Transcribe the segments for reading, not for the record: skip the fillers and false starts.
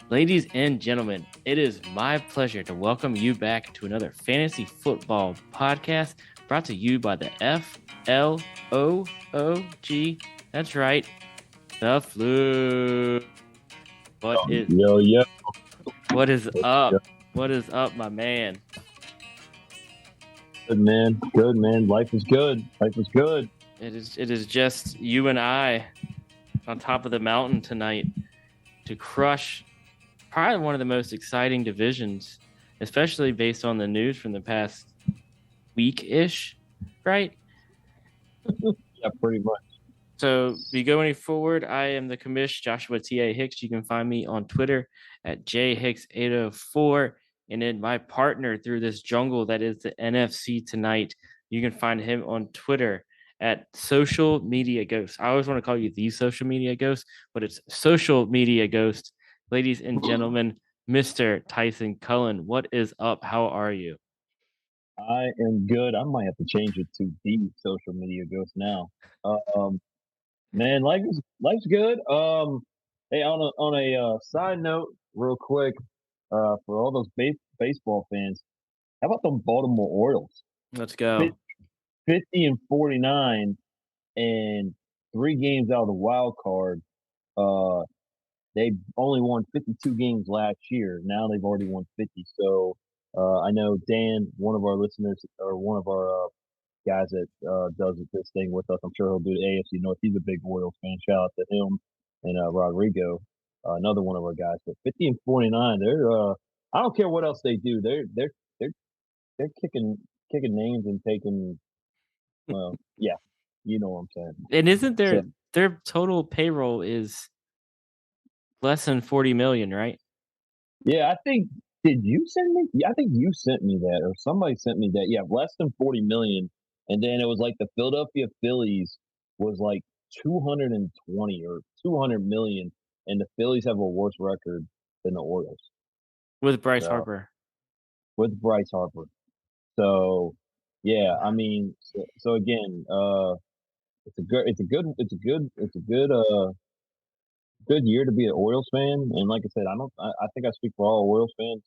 Ladies and gentlemen, it is my pleasure to welcome you back to another fantasy football podcast brought to you by the FLOOG. That's right, the flu. What is Yo, yo, what is yo. up? What is up, my man? Good man. Good man. Life is good. Life is good. It is just you and I on top of the mountain tonight to crush probably one of the most exciting divisions, especially based on the news from the past week-ish, right? Yeah, pretty much. So, be going forward, I am the commish, Joshua T.A. Hicks. You can find me on Twitter at jhicks804. And then my partner through this jungle that is the NFC tonight, you can find him on Twitter at Social Media Ghost. I always want to call you the Social Media Ghost, but it's Social Media Ghost. Ladies and gentlemen, Mr. Tyson Cullen, what is up? How are you? I am good. I might have to change it to the social media ghost now. Um, man, life's good. Hey, on a side note, real quick, for all those baseball fans, how about them Baltimore Orioles? Let's Fif- go. 50-49 and 3 games out of the wild card. Uh, They only won 52 games last year. Now they've already won 50. So I know Dan, one of our listeners or one of our guys that does this thing with us, I'm sure he'll do the AFC North. He's a big Royals fan. Shout out to him and Rodrigo, another one of our guys. But 50 and 49, they're I don't care what else they do. They're they're kicking names and taking. Well, yeah, you know what I'm saying. And isn't So their total payroll is less than 40 million, right? yeah, I think did you send me? Yeah, I think you sent me that, or somebody sent me that. Yeah, less than 40 million, and then it was like the Philadelphia Phillies was like 220 or 200 million, and the Phillies have a worse record than the Orioles. With Bryce So Harper. with Bryce Harper. So yeah, I mean, so again, it's a good year to be an Orioles fan. And like I said, I think I speak for all Orioles fans.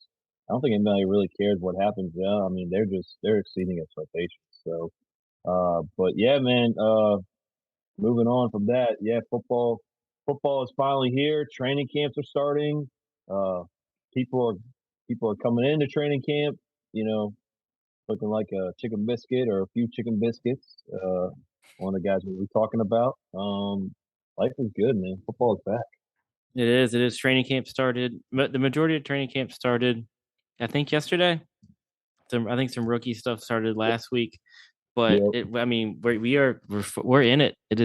I don't think anybody really cares what happens. Yeah, I mean, they're exceeding expectations. So, but yeah, man, moving on from that, yeah, football is finally here. Training camps are starting. Uh, people are, people are coming into training camp, you know, looking like a chicken biscuit or a few chicken biscuits. One of the guys we were talking about. Life is good, man. Football is back. It is. It is. Training camp started. The majority of training camp started, I think, yesterday. I think some rookie stuff started last week. But Yeah, I mean, we're in it. It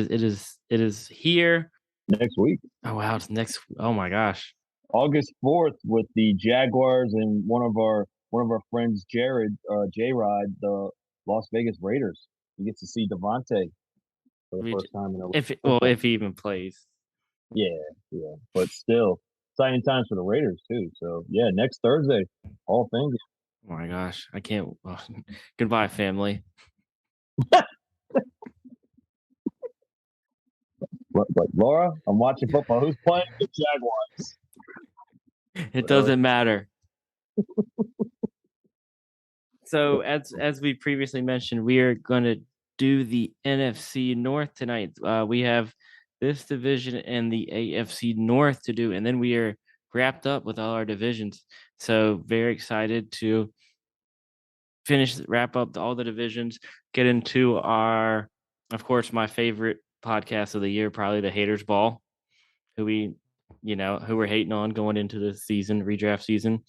is here. next week. Oh wow, it's next. Oh my gosh. August 4th with the Jaguars and one of our friends Jared J Rod, the Las Vegas Raiders. He gets to see Devontae for the We first time in a football. if he even plays. Yeah, yeah. But still, exciting times for the Raiders too. So yeah, next Thursday, all things. Oh my gosh, I can't. Goodbye, family. Like Laura, I'm watching football. Who's playing the Jaguars? It Really? doesn't matter. So as we previously mentioned, we are going to do the NFC North tonight. We have this division and the AFC North to do, and then we are wrapped up with all our divisions. So very excited to wrap up all the divisions, get into our, of course, my favorite podcast of the year, probably the Haters Ball, who we're hating on going into the season, redraft season.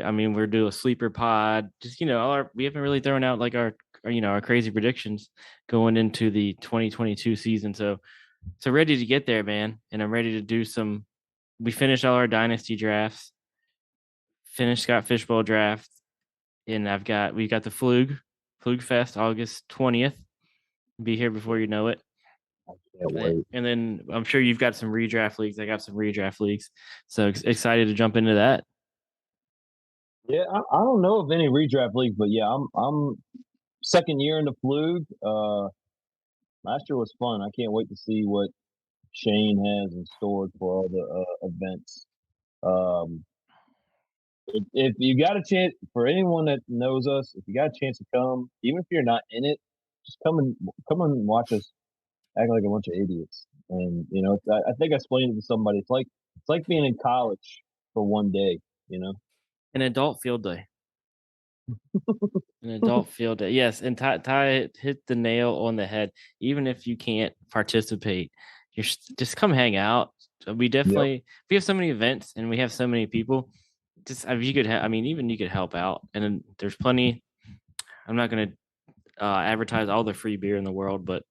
I mean, we're doing a sleeper pod. Just we haven't really thrown out like our crazy predictions going into the 2022 season. So ready to get there, man. And I'm ready to do some. We finished all our dynasty drafts. Finished Scott Fishbowl draft, and we got the Flug Fest August 20th. Be here before you know it. I can't wait. And then I'm sure you've got some redraft leagues. I got some redraft leagues. So excited to jump into that. Yeah, I don't know of any redraft leagues, but yeah, I'm second year in the Flug. Last year was fun. I can't wait to see what Shane has in store for all the events Um, if you got a chance, for anyone that knows us, if you got a chance to come, even if you're not in it, just come and watch us act like a bunch of idiots. And I think I explained it to somebody. It's like being in college for one day. You know. An adult field day. An adult field day. Yes, and Ty hit the nail on the head. Even if you can't participate, just come hang out. We Yep. definitely we have so many events and we have so many people. Just if you could, I mean, even you could help out. And then there's plenty. I'm not gonna advertise all the free beer in the world, but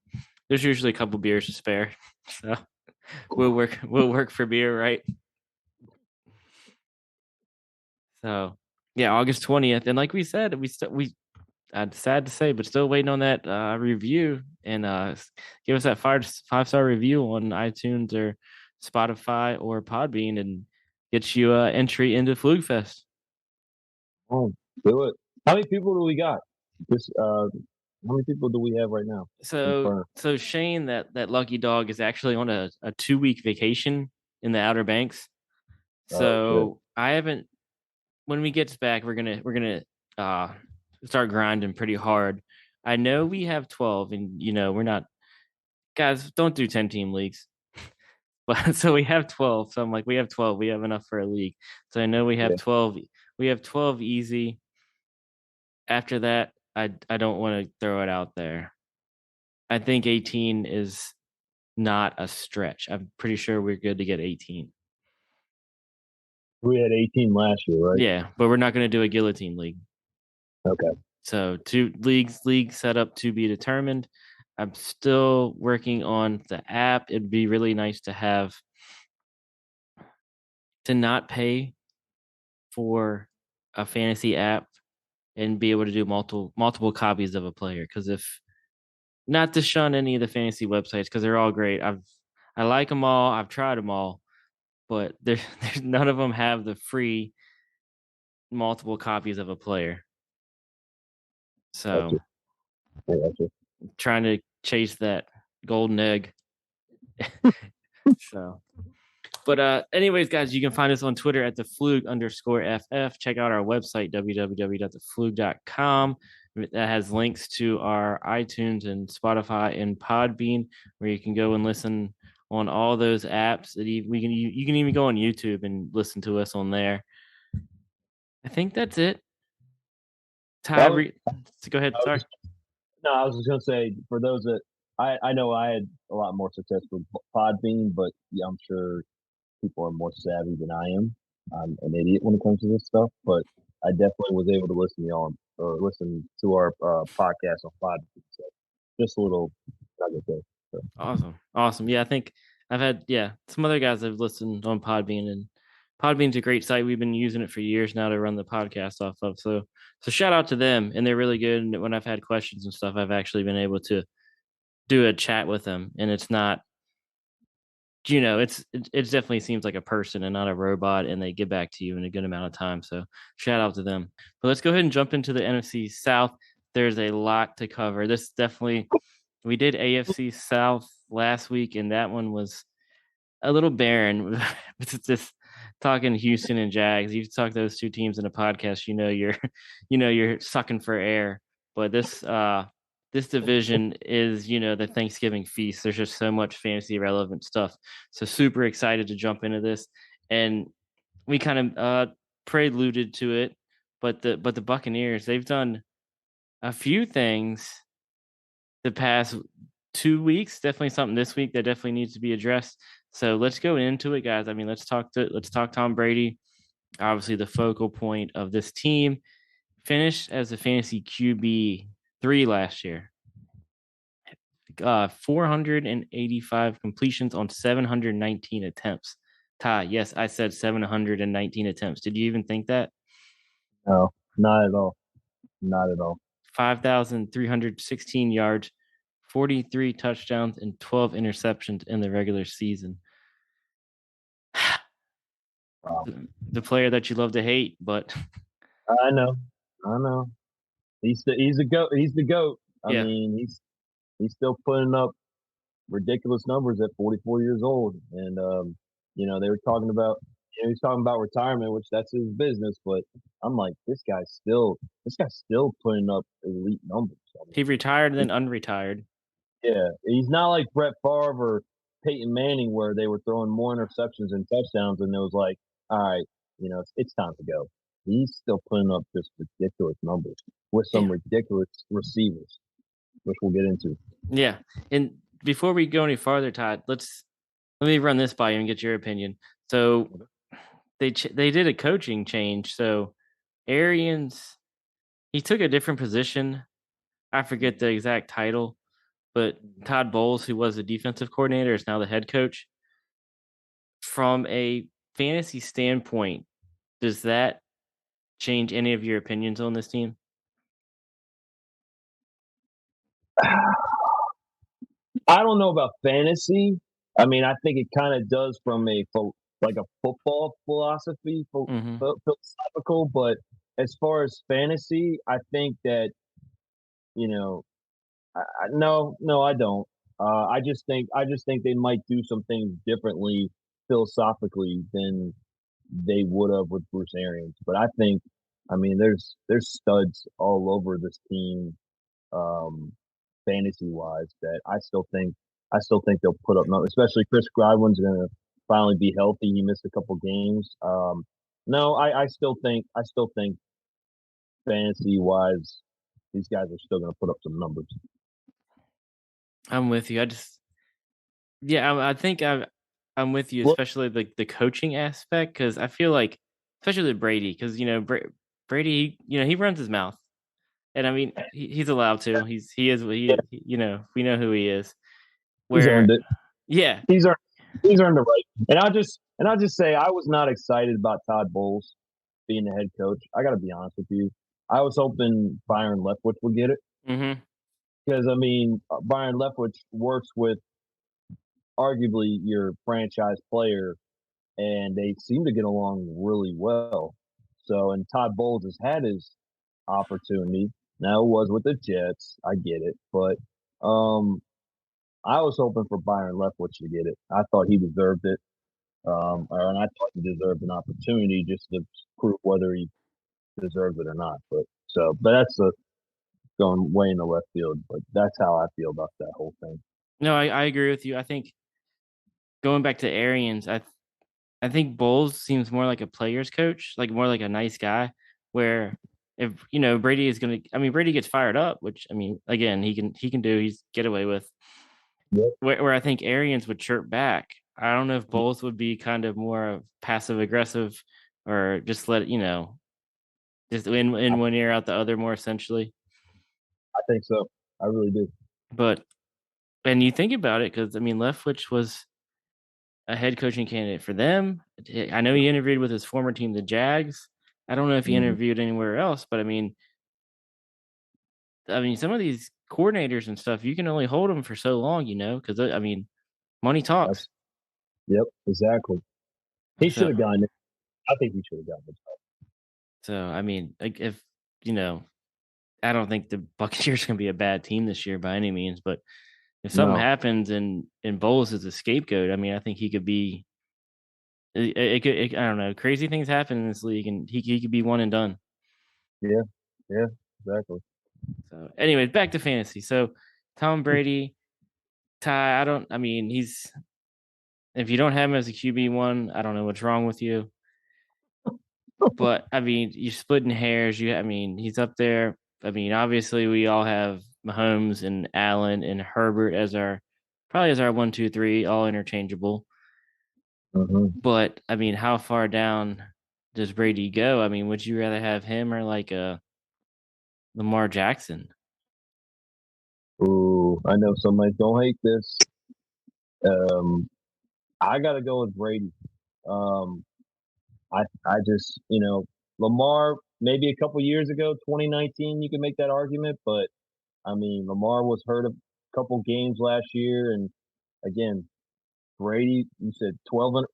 there's usually a couple beers to spare. So we'll work for beer, right? So yeah, August 20th, and like we said, we sad to say, but still waiting on that review and give us that five-star review on iTunes or Spotify or Podbean and get you entry into Flugfest. Oh, do it. How many people do we got? This how many people do we have right now? So Confirmed. so Shane, that lucky dog, is actually on a 2 week vacation in the Outer Banks. Oh shit. So I haven't. When we get back, we're gonna uh start grinding pretty hard. I know we have 12, and we're not guys. Don't do 10-team leagues. But so we have 12. So I'm like, we have 12. We have enough for a league. So I know we have Yeah. 12. We have 12 easy. After that, I don't want to throw it out there. I think 18 is not a stretch. I'm pretty sure we're good to get 18. We had 18 last year, right? Yeah, but we're not going to do a guillotine league. Okay. So two league set up to be determined. I'm still working on the app. It'd be really nice to not pay for a fantasy app and be able to do multiple copies of a player. Because if not to shun any of the fantasy websites, because they're all great. I like them all. I've tried them all, but there's none of them have the free multiple copies of a player. So Gotcha. I gotcha. trying to chase that golden egg. So but anyways, guys, you can find us on Twitter at the Flug_FF. Check out our website, www.theflug.com. That has links to our iTunes and Spotify and Podbean, where you can go and listen on all those apps. That you can even go on YouTube and listen to us on there. I think that's it. Ty, That was, go ahead. I was Sorry. just, no, I was just gonna say for those that I know I had a lot more success with Podbean, but yeah, I'm sure people are more savvy than I am. I'm an idiot when it comes to this stuff, but I definitely was able to listen to y'all or listen to our podcast on Podbean. So just a little nugget there. So Awesome. Yeah, I think I've had some other guys have listened on Podbean, and Podbean's a great site. We've been using it for years now to run the podcast off of. So shout out to them, and they're really good. And when I've had questions and stuff, I've actually been able to do a chat with them, and it's not it definitely seems like a person and not a robot, and they get back to you in a good amount of time. So shout out to them. But let's go ahead and jump into the NFC South. There's a lot to cover. This definitely we did AFC South last week, and that one was a little barren. It's just talking Houston and Jags. You talk those two teams in a podcast, you're you're sucking for air. But this division is, the Thanksgiving feast. There's just so much fantasy relevant stuff. So super excited to jump into this. And we kind of preluded to it, but the Buccaneers, they've done a few things the past 2 weeks. Definitely something this week that definitely needs to be addressed. So let's go into it, guys. I mean, let's talk Tom Brady. Obviously, the focal point of this team. Finished as a fantasy QB3 last year. 485 completions on 719 attempts. Ty, yes, I said 719 attempts. Did you even think that? no, not at all. Not at all. 5,316 yards, 43 touchdowns, and 12 interceptions in the regular season. Wow. The player that you love to hate, but I know. I know. He's the goat. He's the goat. I yeah, mean, he's still putting up ridiculous numbers at 44 years old. And they were talking about He's talking about retirement, which that's his business. But I'm like, this guy's still putting up elite numbers. I He mean, retired and it, then unretired. yeah, he's not like Brett Favre or Peyton Manning where they were throwing more interceptions and touchdowns, and it was like, all right, it's time to go. He's still putting up just ridiculous numbers with some Yeah. ridiculous receivers, which we'll get into. Yeah. And before we go any farther, Todd, let me run this by you and get your opinion. So they did a coaching change. So Arians, he took a different position. I forget the exact title, but Todd Bowles, who was the defensive coordinator, is now the head coach. From a fantasy standpoint, does that change any of your opinions on this team? I don't know about fantasy. I mean, I think it kind of does from like a football philosophy, Hmm. philosophical. But as far as fantasy, I think that you know, no, I don't. I just think they might do some things differently philosophically than they would have with Bruce Arians. But I mean, there's studs all over this team um, fantasy wise that I still think they'll put up numbers. Especially Chris Godwin's going to finally be healthy. He missed a couple games. No, I still think fantasy wise, these guys are still going to put up some numbers. I'm with you. Yeah, I think I'm with you, Well, especially the coaching aspect, because I feel like, especially with Brady, because Brady, he runs his mouth, and I mean he's allowed to. He is what yeah, we know who he is. he's earned Where, it. yeah, He's earned he's earned the right. And I'll just say I was not excited about Todd Bowles being the head coach. I got to be honest with you. I was hoping Byron Leftwich would get it hmm because I mean Byron Leftwich works with arguably your franchise player, and they seem to get along really well. So, and Todd Bowles has had his opportunity. Now it was with the Jets. I get it, but um, I was hoping for Byron Leftwich to get it. I thought he deserved it, and I thought he deserved an opportunity just to prove whether he deserves it or not. But that's going way in the left field. But that's how I feel about that whole thing. no, I agree with you. I think going back to Arians, I think Bowles seems more like a player's coach, like more like a nice guy. Where if Brady is gonna, I mean Brady gets fired up, which I mean again he can do, he's get away with. Yep. Where I think Arians would chirp back. I don't know if Bowles would be kind of more of passive aggressive, or just let it, just in one ear out the other, more essentially. I think so. I really do. But and you think about it, because I mean Leftwich was a head coaching candidate for them. I know he interviewed with his former team, the Jags. I don't know if he Mhm. interviewed anywhere else, but I mean, some of these coordinators and stuff, you can only hold them for so long, because I mean, money talks. That's Yep, exactly. He should So, have gotten it. I think he should have gotten it. I mean, like if you know, I don't think the Buccaneers going to be a bad team this year by any means, but if something No. happens and Bowles is a scapegoat, I mean, I think he could be. I don't know. Crazy things happen in this league, and he could be one and done. Yeah. Yeah. Exactly. So, anyways, back to fantasy. So, Tom Brady, Ty. I don't. I mean, he's if you don't have him as a QB1, I don't know what's wrong with you. But I mean, you're splitting hairs. I mean, he's up there. I mean, obviously, we all have Mahomes and Allen and Herbert as our probably as our 1, 2, 3, all interchangeable. Hmm. But I mean, how far down does Brady go? I mean, would you rather have him or like a Lamar Jackson? Ooh, I know somebody don't hate this. Um, I got to go with Brady. Um, I just Lamar maybe a couple years ago, 2019, you can make that argument, but I mean Lamar was hurt a couple games last year, and again Brady, you said 12 and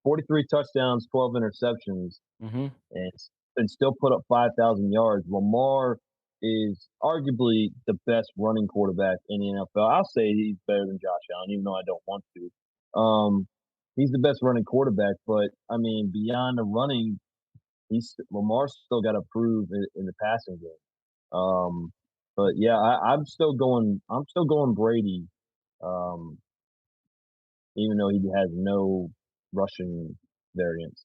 43 touchdowns, 12 interceptions, Mm-hmm. and still put up 5,000 yards. Lamar is arguably the best running quarterback in the NFL. I'll say he's better than Josh Allen, even though I don't want to. he's the best running quarterback. But I mean, beyond the running, Lamar's still got to prove in the passing game. But yeah, I'm still going. I'm still going Brady, um, even though he has no rushing variance.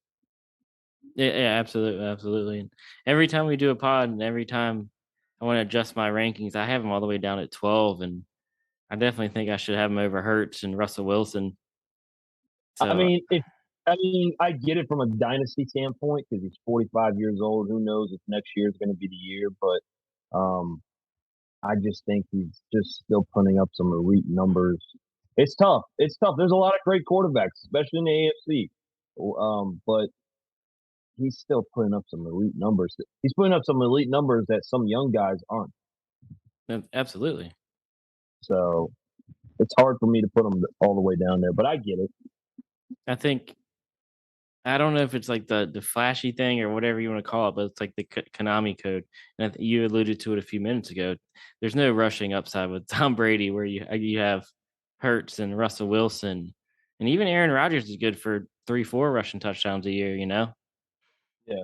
Yeah, yeah, absolutely, absolutely. And every time we do a pod, and every time I want to adjust my rankings, I have them all the way down at 12, and I definitely think I should have him over Hurts and Russell Wilson. I So mean, if I mean, I get it from a dynasty standpoint because he's 45 years old. Who knows if next year is going to be the year? But I just think he's just still putting up some elite numbers. It's tough. It's tough. There's a lot of great quarterbacks, especially in the AFC. But he's still putting up some elite numbers. He's putting up some elite numbers that some young guys aren't. absolutely, So it's hard for me to put him all the way down there, but I get it. I think I don't know if it's like the flashy thing or whatever you want to call it, but it's like the Konami code. And you alluded to it a few minutes ago. There's no rushing upside with Tom Brady, where you have Hurts and Russell Wilson, and even Aaron Rodgers is good for 3, 4 rushing touchdowns a year. Yeah.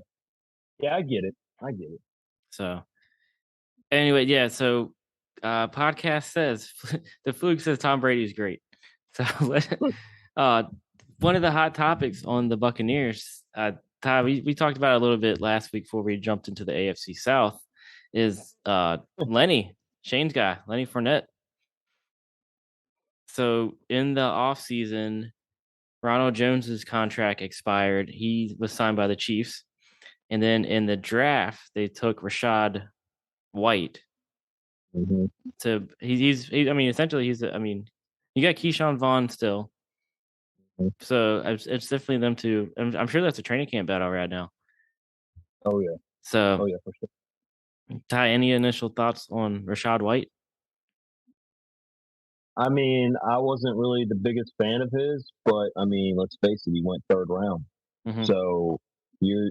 Yeah, I get it. I get it. So anyway, yeah. So podcast says the fluke says Tom Brady is great. So uh, one of the hot topics on the Buccaneers, Ty, we talked about it a little bit last week before we jumped into the AFC South, is Lenny, Shane's guy, Lenny Fournette. So in the offseason, Ronald Jones's contract expired. He was signed by the Chiefs. And then in the draft, they took Rashad White. Mm-hmm. I mean, essentially, I mean, you got Keyshawn Vaughn still. So it's definitely them two. I'm sure that's a training camp battle right now. Oh yeah. So, Oh yeah, for sure. Ty, any initial thoughts on Rashad White? I mean, I wasn't really the biggest fan of his, but I mean, let's face it, he went third round. Hmm. So you're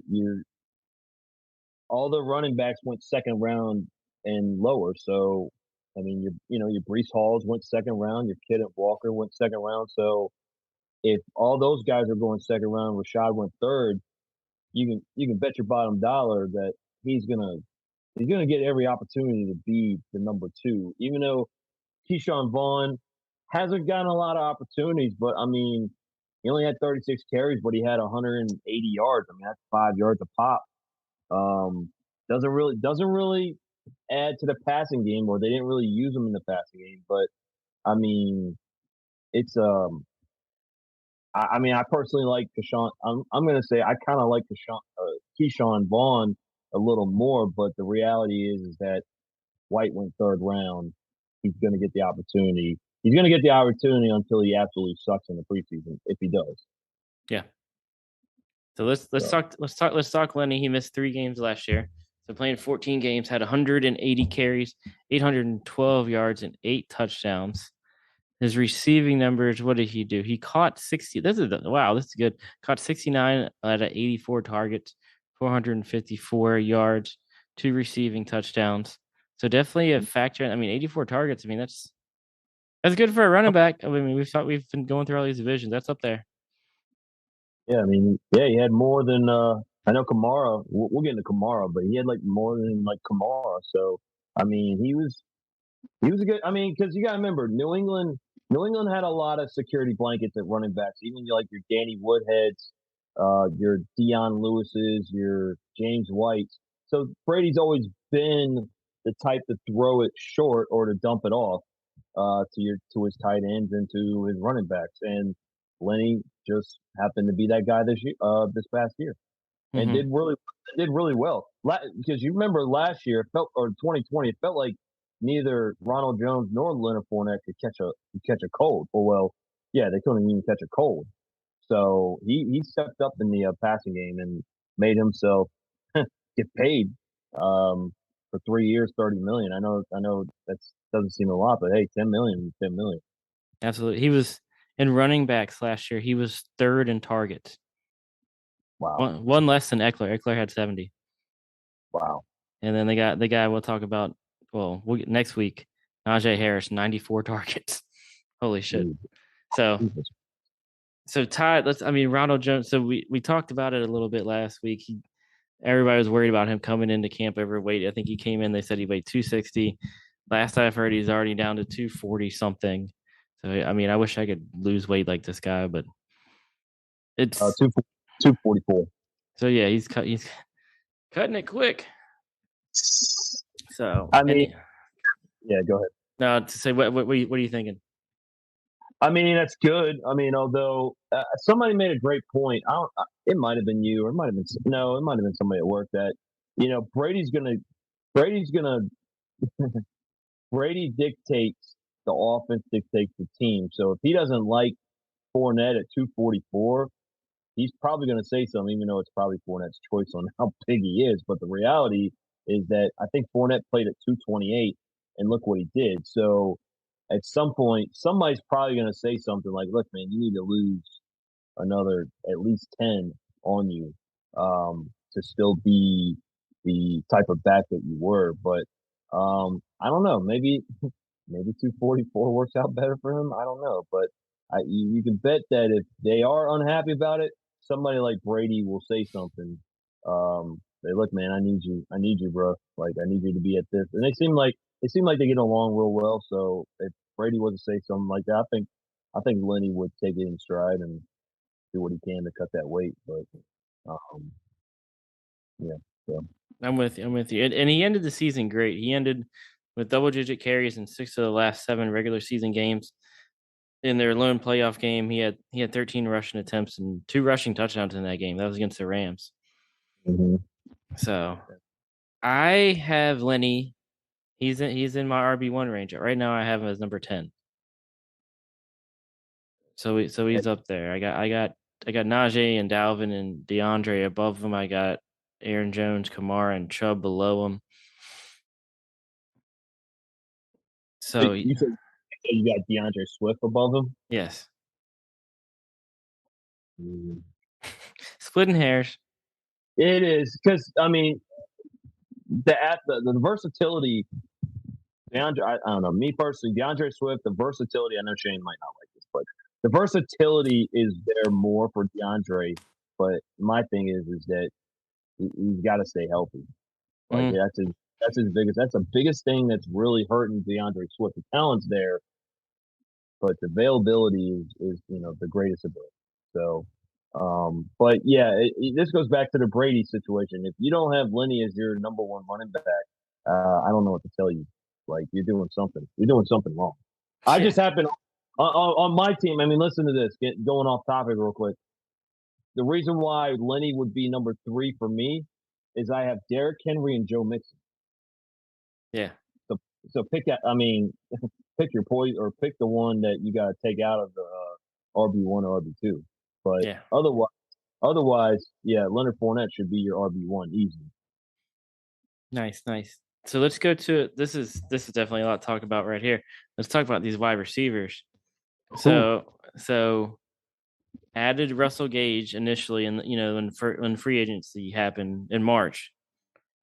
all the running backs went second round and lower. So I mean, your Brees Halls went second round, your Kenneth Walker went second round. So if all those guys are going second round, Rashad went third, you can bet your bottom dollar that he's gonna he's gonna get every opportunity to be the number two. Even though Keyshawn Vaughn hasn't gotten a lot of opportunities, but I mean, he only had 36 carries, but he had 180 yards. I mean, that's 5 yards a pop. Um, doesn't really add to the passing game, or they didn't really use him in the passing game. But I mean, it's I mean, I personally like Keyshawn. I'm gonna say I kind of like Keyshawn Vaughn a little more, but the reality is that White went third round. He's gonna get the opportunity. He's gonna get the opportunity until he absolutely sucks in the preseason, if he does. Yeah. So let's So talk Lenny. He missed 3 games last year. So playing 14 games, had 180 carries, 812 yards, and 8 touchdowns. His receiving numbers, what did he do? He caught 60. Wow, this is good. Caught 69 out of 84 targets, 454 yards, 2 receiving touchdowns. So definitely a factor. I mean, 84 targets. I mean, that's good for a running back. I mean, we've been going through all these divisions. That's up there. yeah, I mean, yeah, he had more than I know Kamara. We'll get into Kamara, but he had like more than like Kamara. So I mean, he was a good. I mean, because you got to remember, New England had a lot of security blankets at running backs. Even like your Danny Woodheads, your Dion Lewis's, your James Whites. So Brady's always been the type to throw it short or to dump it off to his tight ends and to his running backs. And Lenny just happened to be that guy this past year and Hmm. did really well. Because you remember last year, or 2020, it felt like neither Ronald Jones nor Leonard Fournette could catch a cold. Well, yeah, they couldn't even catch a cold. So he stepped up in the passing game and made himself get paid for 3 years, 30 million. I know that doesn't seem a lot, but hey, 10 million, 10 million. Absolutely. He was in running backs last year. He was third in targets. Wow, One less than Eckler. Eckler had 70. wow. And then they got the guy we'll talk about. Well, we'll get next week. Najee Harris, 94 targets. Holy shit. Jesus. So Jesus. So Todd, Ronald Jones. So we talked about it a little bit last week. Everybody was worried about him coming into camp overweight. I think he came in. They said he weighed 260. Last I've heard, he's already down to 240 something. So I wish I could lose weight like this guy, but it's 244. so yeah, he's cutting it quick. So I and mean, yeah, go ahead. now to say what are you thinking? I mean, that's good. I mean, although somebody made a great point. I don't. It might have been you, or it might have been no. It might have been somebody at work that Brady's gonna Brady dictates the offense, dictates the team. So if he doesn't like Fournette at 244, he's probably going to say something, even though it's probably Fournette's choice on how big he is. But the reality is that I think Fournette played at 228, and look what he did. So at some point, somebody's probably going to say something like, "Look, man, you need to lose another at least 10 on you to still be the type of back that you were." But I don't know. Maybe 244 works out better for him. I don't know, but you can bet that if they are unhappy about it, somebody like Brady will say something. They look, man, I need you, bro. Like I need you to be at this, and they seem like they get along real well. So if Brady was to say something like that, I think Lenny would take it in stride and do what he can to cut that weight. But um, yeah, so I'm with you. I'm with you. And he ended the season great. He ended with double digit carries in 6 of the last 7 regular season games. In their lone playoff game, he had 13 rushing attempts and 2 rushing touchdowns in that game. That was against the Rams. hmm So I have Lenny. He's in my RB1 range. Right now I have him as number 10. So he's up there. I got Najee and Dalvin and DeAndre above him. I got Aaron Jones, Kamara, and Chubb below him. So you said you got DeAndre Swift above him. yes, Mhm. splitting hairs. It is because I mean the versatility. DeAndre, I don't know. Me personally, DeAndre Swift, the versatility. I know Shane might not like this, but the versatility is there more for DeAndre. But my thing is that he's got to stay healthy. Like Mm, that's the biggest thing that's really hurting DeAndre Swift. The talent's there, but the availability is the greatest ability. So, but yeah, this goes back to the Brady situation. If you don't have Lenny as your number one running back, I don't know what to tell you. Like you're doing something. You're doing something wrong. I yeah, just happen on my team. I mean, listen to this. Going off topic real quick. The reason why Lenny would be number 3 for me is I have Derrick Henry and Joe Mixon. yeah, So, so pick that. I mean, pick your poison or pick the one that you got to take out of the RB1 or RB2. But yeah. otherwise, yeah, Leonard Fournette should be your RB1 easy. Nice, nice. So let's go to this is definitely a lot to talk about right here. Let's talk about these wide receivers. Ooh, So added Russell Gage initially, and when free agency happened in March,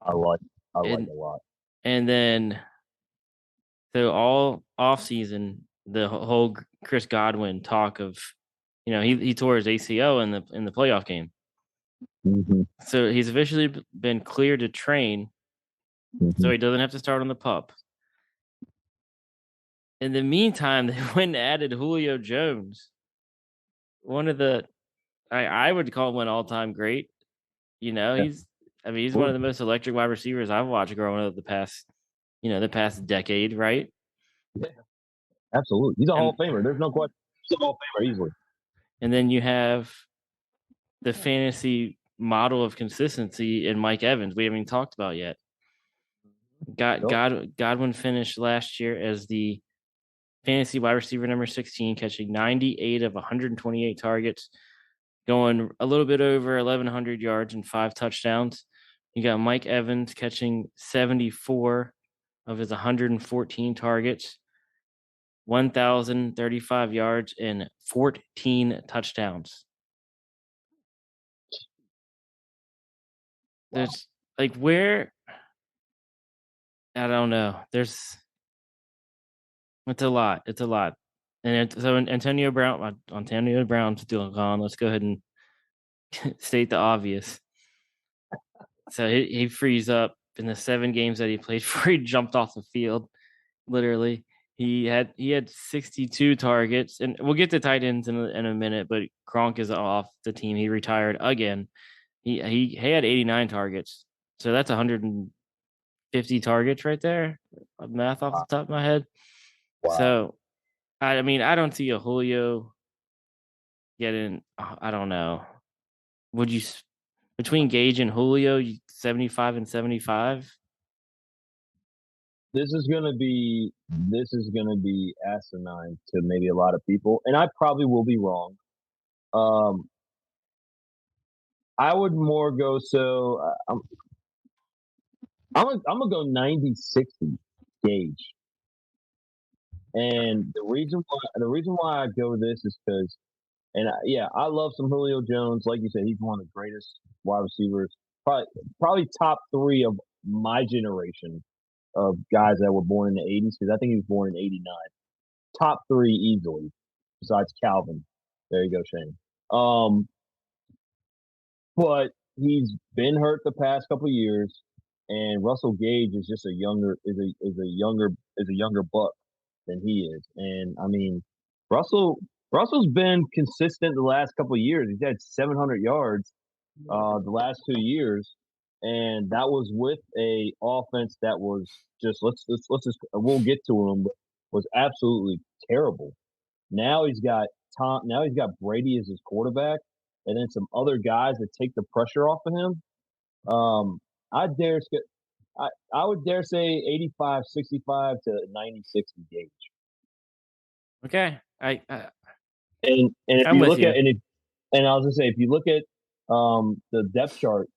I like I like and a lot. and then so all off season the whole Chris Godwin talk of, he tore his ACL in the playoff game, hmm so he's officially been cleared to train, so hmm he doesn't have to start on the pup. In the meantime, they went and added Julio Jones, one of the I would call him an all time great. Yeah, He's one of the most electric wide receivers I've watched growing up the past decade, right? yeah, absolutely. He's a Hall And of Famer. There's no question. He's a Hall of Famer easily. and then you have the fantasy model of consistency in Mike Evans. We haven't even talked about yet. Yep. Godwin finished last year as the fantasy wide receiver number 16, catching 98 of 128 targets, going a little bit over 1,100 yards and 5 touchdowns. You got Mike Evans catching 74 of his 114 targets, 1,035 yards, and 14 touchdowns. Wow. There's like where I don't know. It's a lot. It's a lot. so Antonio Brown's still gone. Let's go ahead and state the obvious. So he frees up in the 7 games that he played for. He jumped off the field, literally. He had 62 targets, and we'll get to tight ends in a minute. But Gronk is off the team. He retired again. He had 89 targets, so that's 150 targets right there. Math off the Wow. top of my head. Wow. So I mean, I don't see a Julio getting. I don't know. Would you between Gage and Julio, 75 and 75? This is gonna be asinine to maybe a lot of people, and I probably will be wrong. Um, I would more go so I'm gonna go 90-60 Gage. And the reason why I go this is because yeah, I love some Julio Jones. Like you said, he's one of the greatest wide receivers, probably top three of my generation of guys that were born in the '80s. Because I think he was born in '89. Top three easily, besides Calvin. There you go, Shane. But he's been hurt the past couple years, and Russell Gage is just a younger buck than he is. And I mean, Russell Russell's been consistent the last couple of years. He's had 700 yards the last 2 years, and that was with a offense that was just let's just we'll get to him, but was absolutely terrible. Now he's got Tom. Now he's got Brady as his quarterback, and then some other guys that take the pressure off of him. I dare I would dare say 85-65 to 90-60 Gage. Okay, And if I'm you with look you. at and I was gonna say if you look at the depth chart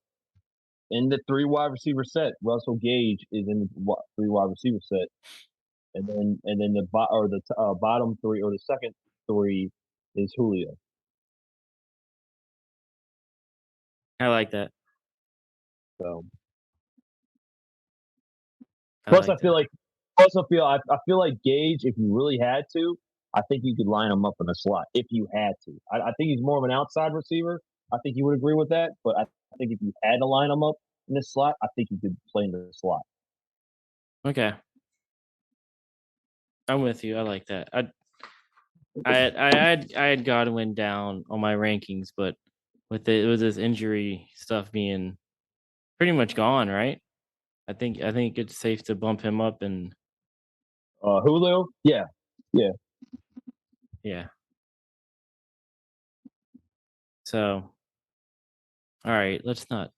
in the three wide receiver set, Russell Gage is in the three wide receiver set, and then the bottom three or the second three is Julio. I like that. So I plus I like feel that. like plus I feel like Gage, if you really had to, I think you could line him up in a slot if you had to. I think he's more of an outside receiver. I think you would agree with that, but I think if you had to line him up in this slot, I think he could play in the slot. Okay, I'm with you. I like that. I had Godwin down on my rankings, but with this injury stuff being pretty much gone, right? I think it's safe to bump him up, and Julio, yeah, yeah. yeah. So all right, let's not.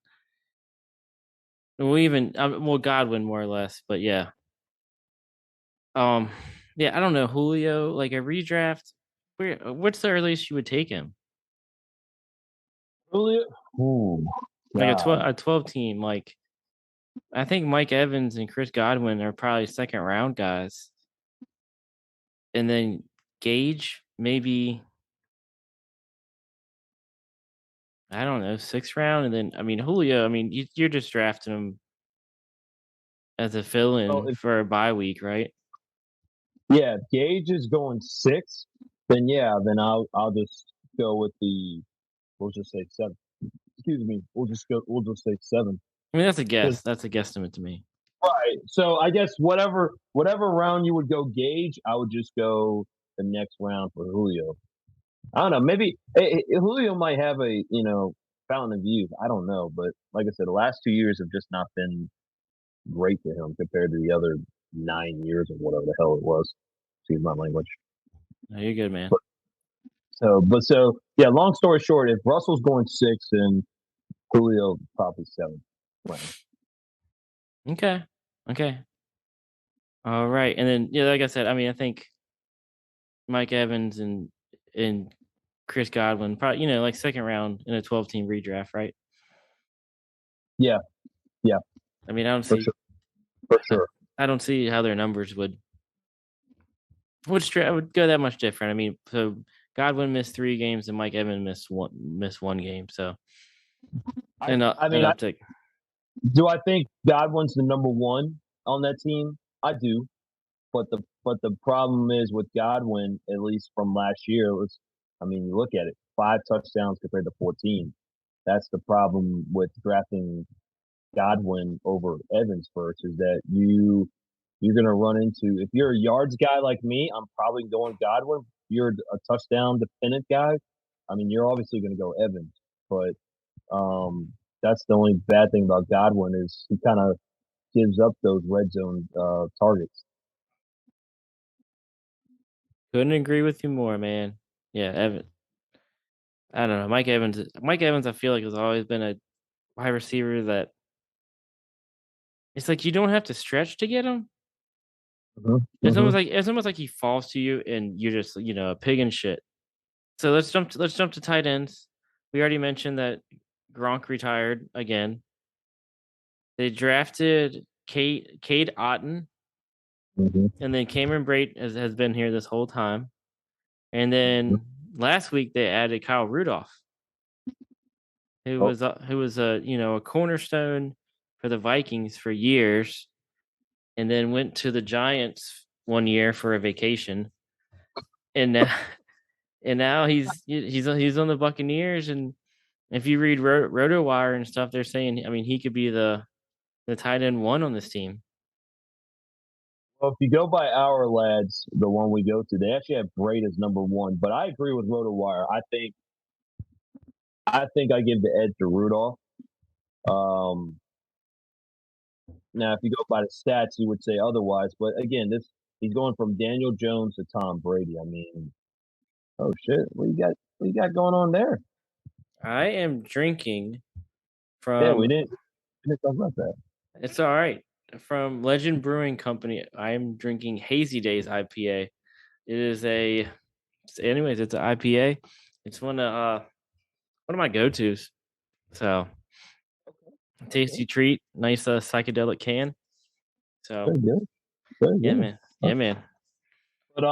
We even well Godwin more or less, but yeah. Um, yeah, I don't know Julio like a redraft. What's the earliest you would take him? Julio, ooh, Like a 12 God. a 12 team. Like I think Mike Evans and Chris Godwin are probably second round guys, and then Gage maybe I don't know 6th round, and then I mean Julio. I mean you're just drafting him as a fill So in for a bye week, right? yeah, if Gage is going six, then yeah, then I'll just go with the we'll just say seven. Excuse me, we'll just say seven. I mean that's a 'Cause- guess. That's a guesstimate to me. right. So I guess whatever round you would go Gage, I would just go the next round for Julio. I don't know. Maybe Julio might have a fountain of youth. I don't know, but like I said, the last 2 years have just not been great for him compared to the other 9 years or whatever the hell it was. Excuse my language. No, you're good, man. But so yeah. Long story short, if Russell's going six, then Julio probably seven. Round. Okay. Okay. All right. And then yeah, like I said, I mean I think Mike Evans and Chris Godwin, probably like second round in a 12 team redraft, right? Yeah, yeah, I mean, I don't for see, sure, for I, sure. I don't see how their numbers would go that much different. I mean, so Godwin missed 3 games and Mike Evans missed one game, so I an I mean, I, uptick. do I think Godwin's the number one on that team? I do. but the problem is with Godwin, at least from last year, it was. I mean, you look at it, 5 touchdowns compared to 14. That's the problem with drafting Godwin over Evans first is that you're going to run into if you're a yards guy like me, I'm probably going Godwin. If you're a touchdown dependent guy, I mean, you're obviously going to go Evans, but that's the only bad thing about Godwin is he kind of gives up those red zone targets. Couldn't agree with you more, man. Yeah, Evan. I don't know. Mike Evans. Mike Evans. I feel like has always been a wide receiver that it's like you don't have to stretch to get him. Mm-hmm, mm-hmm, It's almost like he falls to you and you're just a pig in shit. So let's jump to tight ends. We already mentioned that Gronk retired again. They drafted Cade Otton, mm-hmm, and then Cameron Brate has been here this whole time. And mm-hmm. then last week they added Kyle Rudolph, Oh, who was a a cornerstone for the Vikings for years, and then went to the Giants one year for a vacation, and now and now he's on the Buccaneers. And if you read RotoWire and stuff, they're saying, I mean, he could be the tight end one on this team. well, if you go by our lads, the one we go to, they actually have Braid as number one. But I agree with RotoWire. I think I give the edge to Rudolph. Um, Now, if you go by the stats, you would say otherwise. But again, this he's going from Daniel Jones to Tom Brady. I mean, oh shit, what you got? What you got going on there? I am drinking Yeah, from we didn't talk about that. it's all right from Legend Brewing Company. I am drinking Hazy Days IPA. It is anyways, it's an IPA. It's one of my go tos. So Okay, tasty treat, nice psychedelic can. So very good, very yeah, good. man, yeah, man. But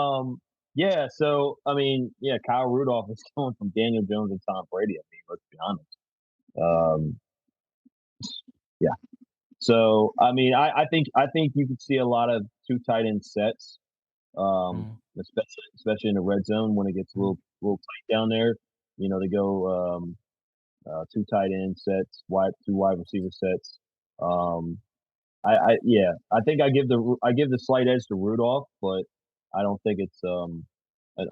yeah. So I mean, yeah, Kyle Rudolph is going from Daniel Jones and Tom Brady. I mean, let's be honest. Um, yeah. So I mean, I think you could see a lot of two tight end sets, Mm, especially in the red zone when it gets a mm. little tight down there. They go two tight end sets, two wide receiver sets. Um, yeah, I think I give the slight edge to Rudolph, but I don't think it's an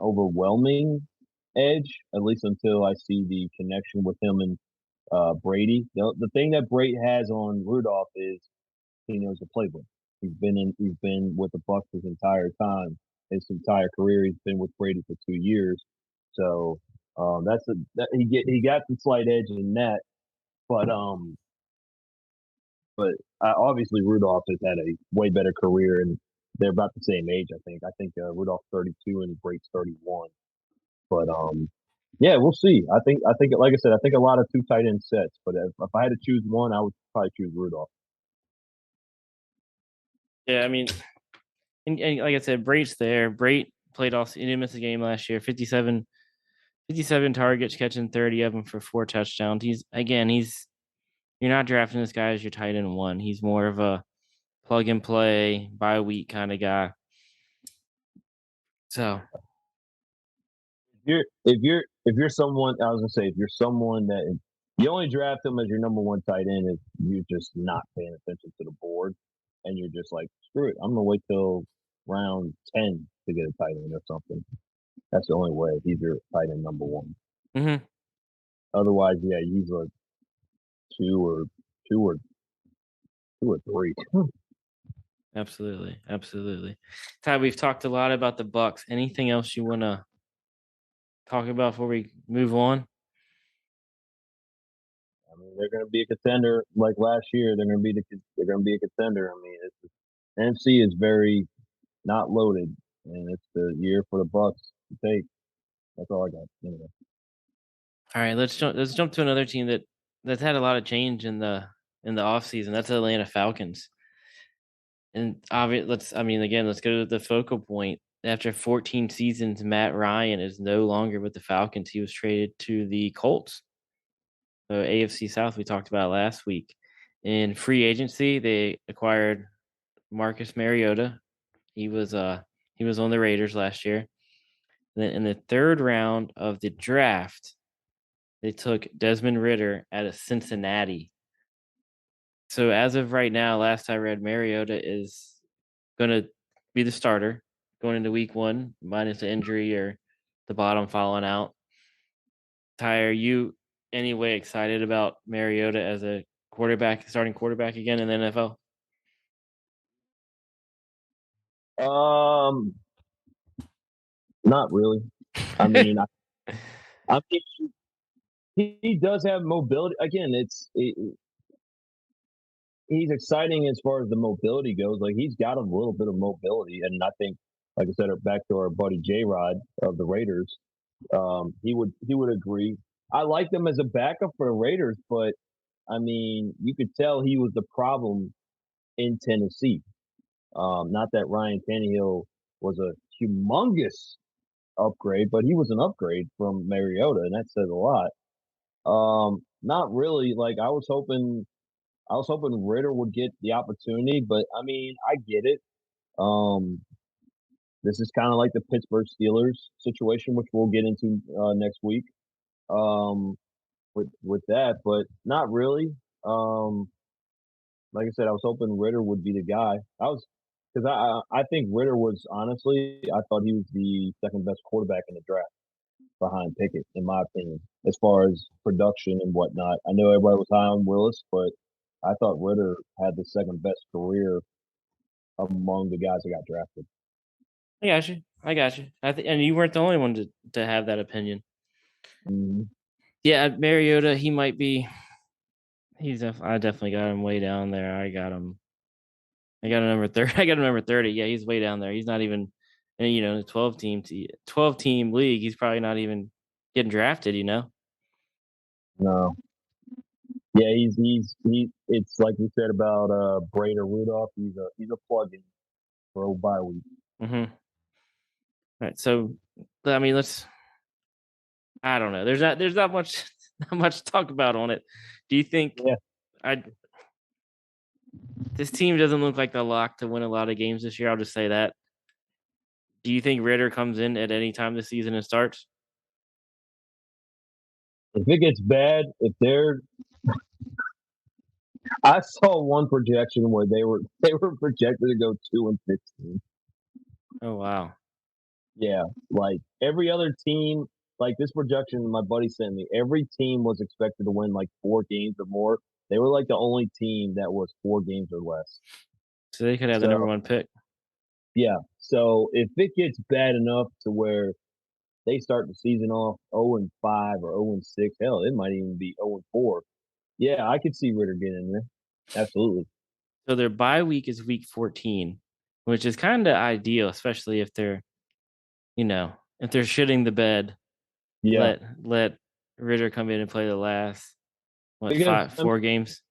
overwhelming edge, at least until I see the connection with him and Brady. The thing that Brady has on Rudolph is he knows the playbook. He's been with the Bucs his entire time, his entire career. He's been with Brady for 2 years, so he got the slight edge in that. But but obviously Rudolph has had a way better career, and they're about the same age. I think Rudolph's 32 and Brate's 31. But yeah, we'll see. I think like I said, I think a lot of two tight end sets. But if I had to choose one, I would probably choose Rudolph. Yeah, I mean, and like I said, Brate's there. Brate played all. He didn't miss a game last year. 57 targets, catching 30 of them for 4 touchdowns. You're not drafting this guy as your tight end one. He's more of a plug and play, bye week kind of guy. So If you're someone, I was gonna say, if you're someone that you only draft him as your number one tight end, if you're just not paying attention to the board, and you're just like, screw it, I'm gonna wait till round 10 to get a tight end or something. That's the only way. If he's your tight end number one. mhm, Otherwise, yeah, he's a two or two or two or three. absolutely, absolutely. Ty, we've talked a lot about the Bucks. Anything else you want to talk about before we move on? I mean, they're going to be a contender like last year. They're going to be a contender. I mean, NFC is very not loaded, and it's the year for the Bucks to take. That's all I got. Anyway. All right, let's jump to another team that's had a lot of change in the offseason. That's the Atlanta Falcons. And let's go to the focal point. After 14 seasons, Matt Ryan is no longer with the Falcons. He was traded to the Colts. So AFC South we talked about last week. In free agency, they acquired Marcus Mariota. he was on the Raiders last year. And then in the third round of the draft, they took Desmond Ritter out of Cincinnati. So as of right now, last I read, Mariota is gonna be the starter going into week one, minus the injury or the bottom falling out. Ty, are you any way excited about Mariota as a quarterback, starting quarterback again in the NFL? Um, Not really. I mean, I think he does have mobility. Again, he's exciting as far as the mobility goes. Like he's got a little bit of mobility, and I think, like I said, back to our buddy J Rod of the Raiders, he would agree. I liked him as a backup for the Raiders, but I mean, you could tell he was the problem in Tennessee. Not that Ryan Tannehill was a humongous upgrade, but he was an upgrade from Mariota, and that says a lot. Not really. Like I was hoping Ritter would get the opportunity, but I mean, I get it. Um, this is kind of like the Pittsburgh Steelers situation, which we'll get into next week. Um, with that, but not really. Um, like I said, I was hoping Ritter would be the guy. I was because I think Ritter was honestly I thought he was the second best quarterback in the draft behind Pickett, in my opinion, as far as production and whatnot. I know everybody was high on Willis, but I thought Ritter had the second best career among the guys that got drafted. I got you. I got you. And you weren't the only one to have that opinion. Mhm. Yeah, Mariota, he might be. I definitely got him way down there. I got a number 30. I got a number 30. Yeah, he's way down there. He's not even, and the 12 team league. He's probably not even getting drafted. No, yeah, he. It's like we said about Brader Rudolph. He's a plug-in for old bye week. Mm-hmm. Right. So, I mean, let's. I don't know. There's not much not much to talk about on it. Do you think Yeah, I this team doesn't look like the lock to win a lot of games this year? I'll just say that. Do you think Ritter comes in at any time this season and starts? if it gets bad, if they're, I saw one projection where they were projected to go 2-15. Oh wow. Yeah, like every other team, like this projection my buddy sent me, every team was expected to win like 4 games or more. They were like the only team that was 4 games or less. So they could have the So number one pick. yeah, so if it gets bad enough to where they start the season off 0-5 or 0-6, hell, it might even be 0-4. Yeah, I could see Ritter getting in there. Absolutely. So their bye week is week 14, which is kind of ideal, especially if they're shitting the bed, Yeah, let Ritter come in and play the last because I mean, 4 games.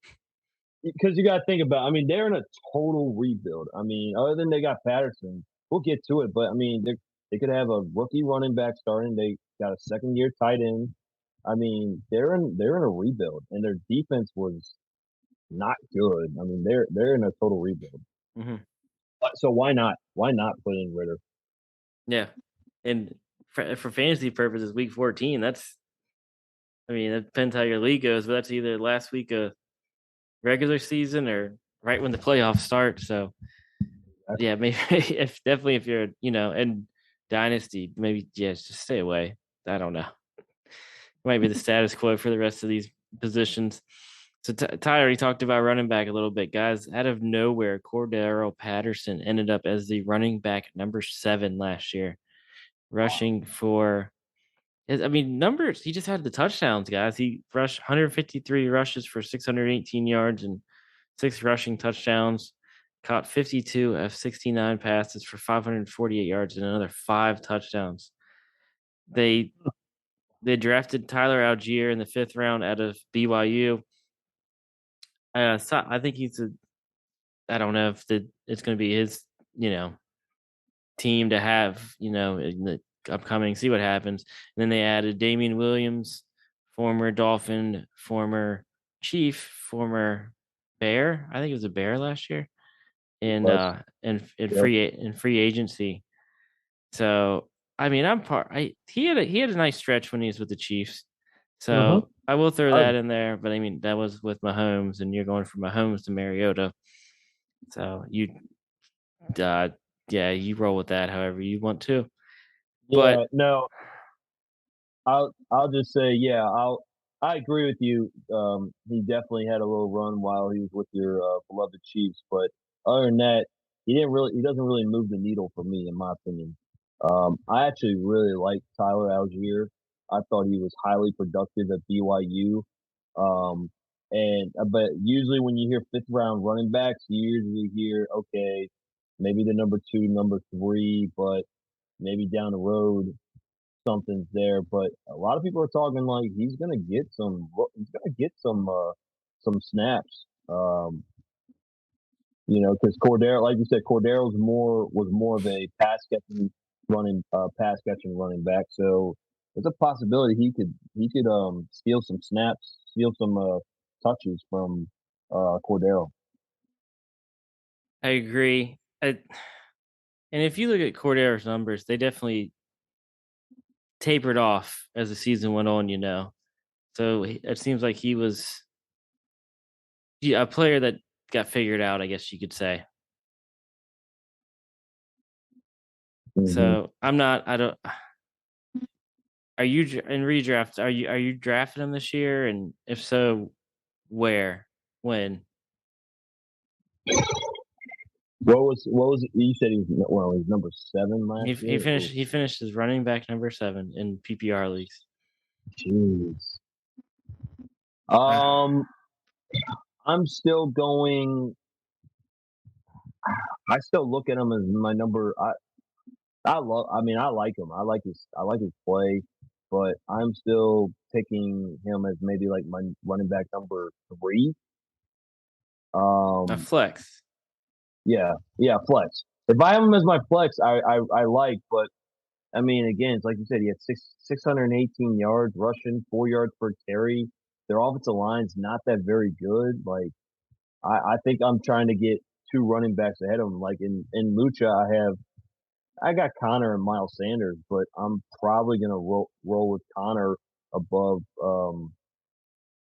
because you got to think about. I mean, they're in a total rebuild. I mean, other than they got Patterson, we'll get to it. But I mean, they could have a rookie running back starting. They got a second year tight end. I mean, they're in a rebuild, and their defense was not good. I mean, they're in a total rebuild. Hmm. So why not put in Ritter? Yeah, and for fantasy purposes, week 14. I mean, it depends how your league goes, but that's either last week of regular season or right when the playoffs start. So yeah, maybe if you're in dynasty, maybe just stay away. I don't know. It might be the status quo for the rest of these positions. So Ty already talked about running back a little bit, guys. Out of nowhere, Cordero Patterson ended up as the running back number 7 last year, rushing for. I mean, numbers. He just had the touchdowns, guys. He rushed 153 rushes for 618 yards and 6 rushing touchdowns. Caught 52 of 69 passes for 548 yards and another 5 touchdowns. They they drafted Tyler Algier in the 5th round out of BYU. So I think he's a. I don't know if it's going to be his, you know, team to have, in the upcoming. See what happens. And then they added Damian Williams, former Dolphin, former Chief, former Bear. I think it was a Bear last year. Plus, in yep. free agency. So I mean, he had a nice stretch when he was with the Chiefs. Hmm. So I will throw that in there, but I mean that was with Mahomes, and you're going from Mahomes to Mariota. So uh, yeah, you roll with that however you want to. But Yeah, no, I'll just say, yeah, I agree with you. He definitely had a little run while he was with your beloved Chiefs, but other than that, he doesn't really move the needle for me, in my opinion. I actually really like Tyler Algier. I thought he was highly productive at BYU. Um, but usually when you hear fifth round running backs, you usually hear, okay, maybe the number two, number three, but maybe down the road something's there. But a lot of people are talking like he's gonna get some snaps. Because Cordero, like you said, was more of a pass catching running back. So there's a possibility he could steal some snaps, steal some touches from Cordero. I agree. And if you look at Cordero's numbers, they definitely tapered off as the season went on. So it seems like he was a player that got figured out, I guess you could say. Hmm. So I'm not. I don't. Are you in redraft? Are you drafting him this year? And if so, where, when? What was you said he was number seven He last he year? finished Oh, he finished as running back number 7 in PPR leagues. jeez. Uh, Um, I'm still going. I still look at him as my number. I love. I mean, I like him. I like his play, but I'm still picking him as maybe like my running back number three. a Um, flex. yeah, yeah, flex. If I have him as my flex, I like. But I mean, again, it's like you said, he had 618 yards rushing, 4 yards per carry. Their offensive line's not that very good. Like I think I'm trying to get two running backs ahead of him. Like in Lucha, I got Connor and Miles Sanders, but I'm probably gonna roll with Connor above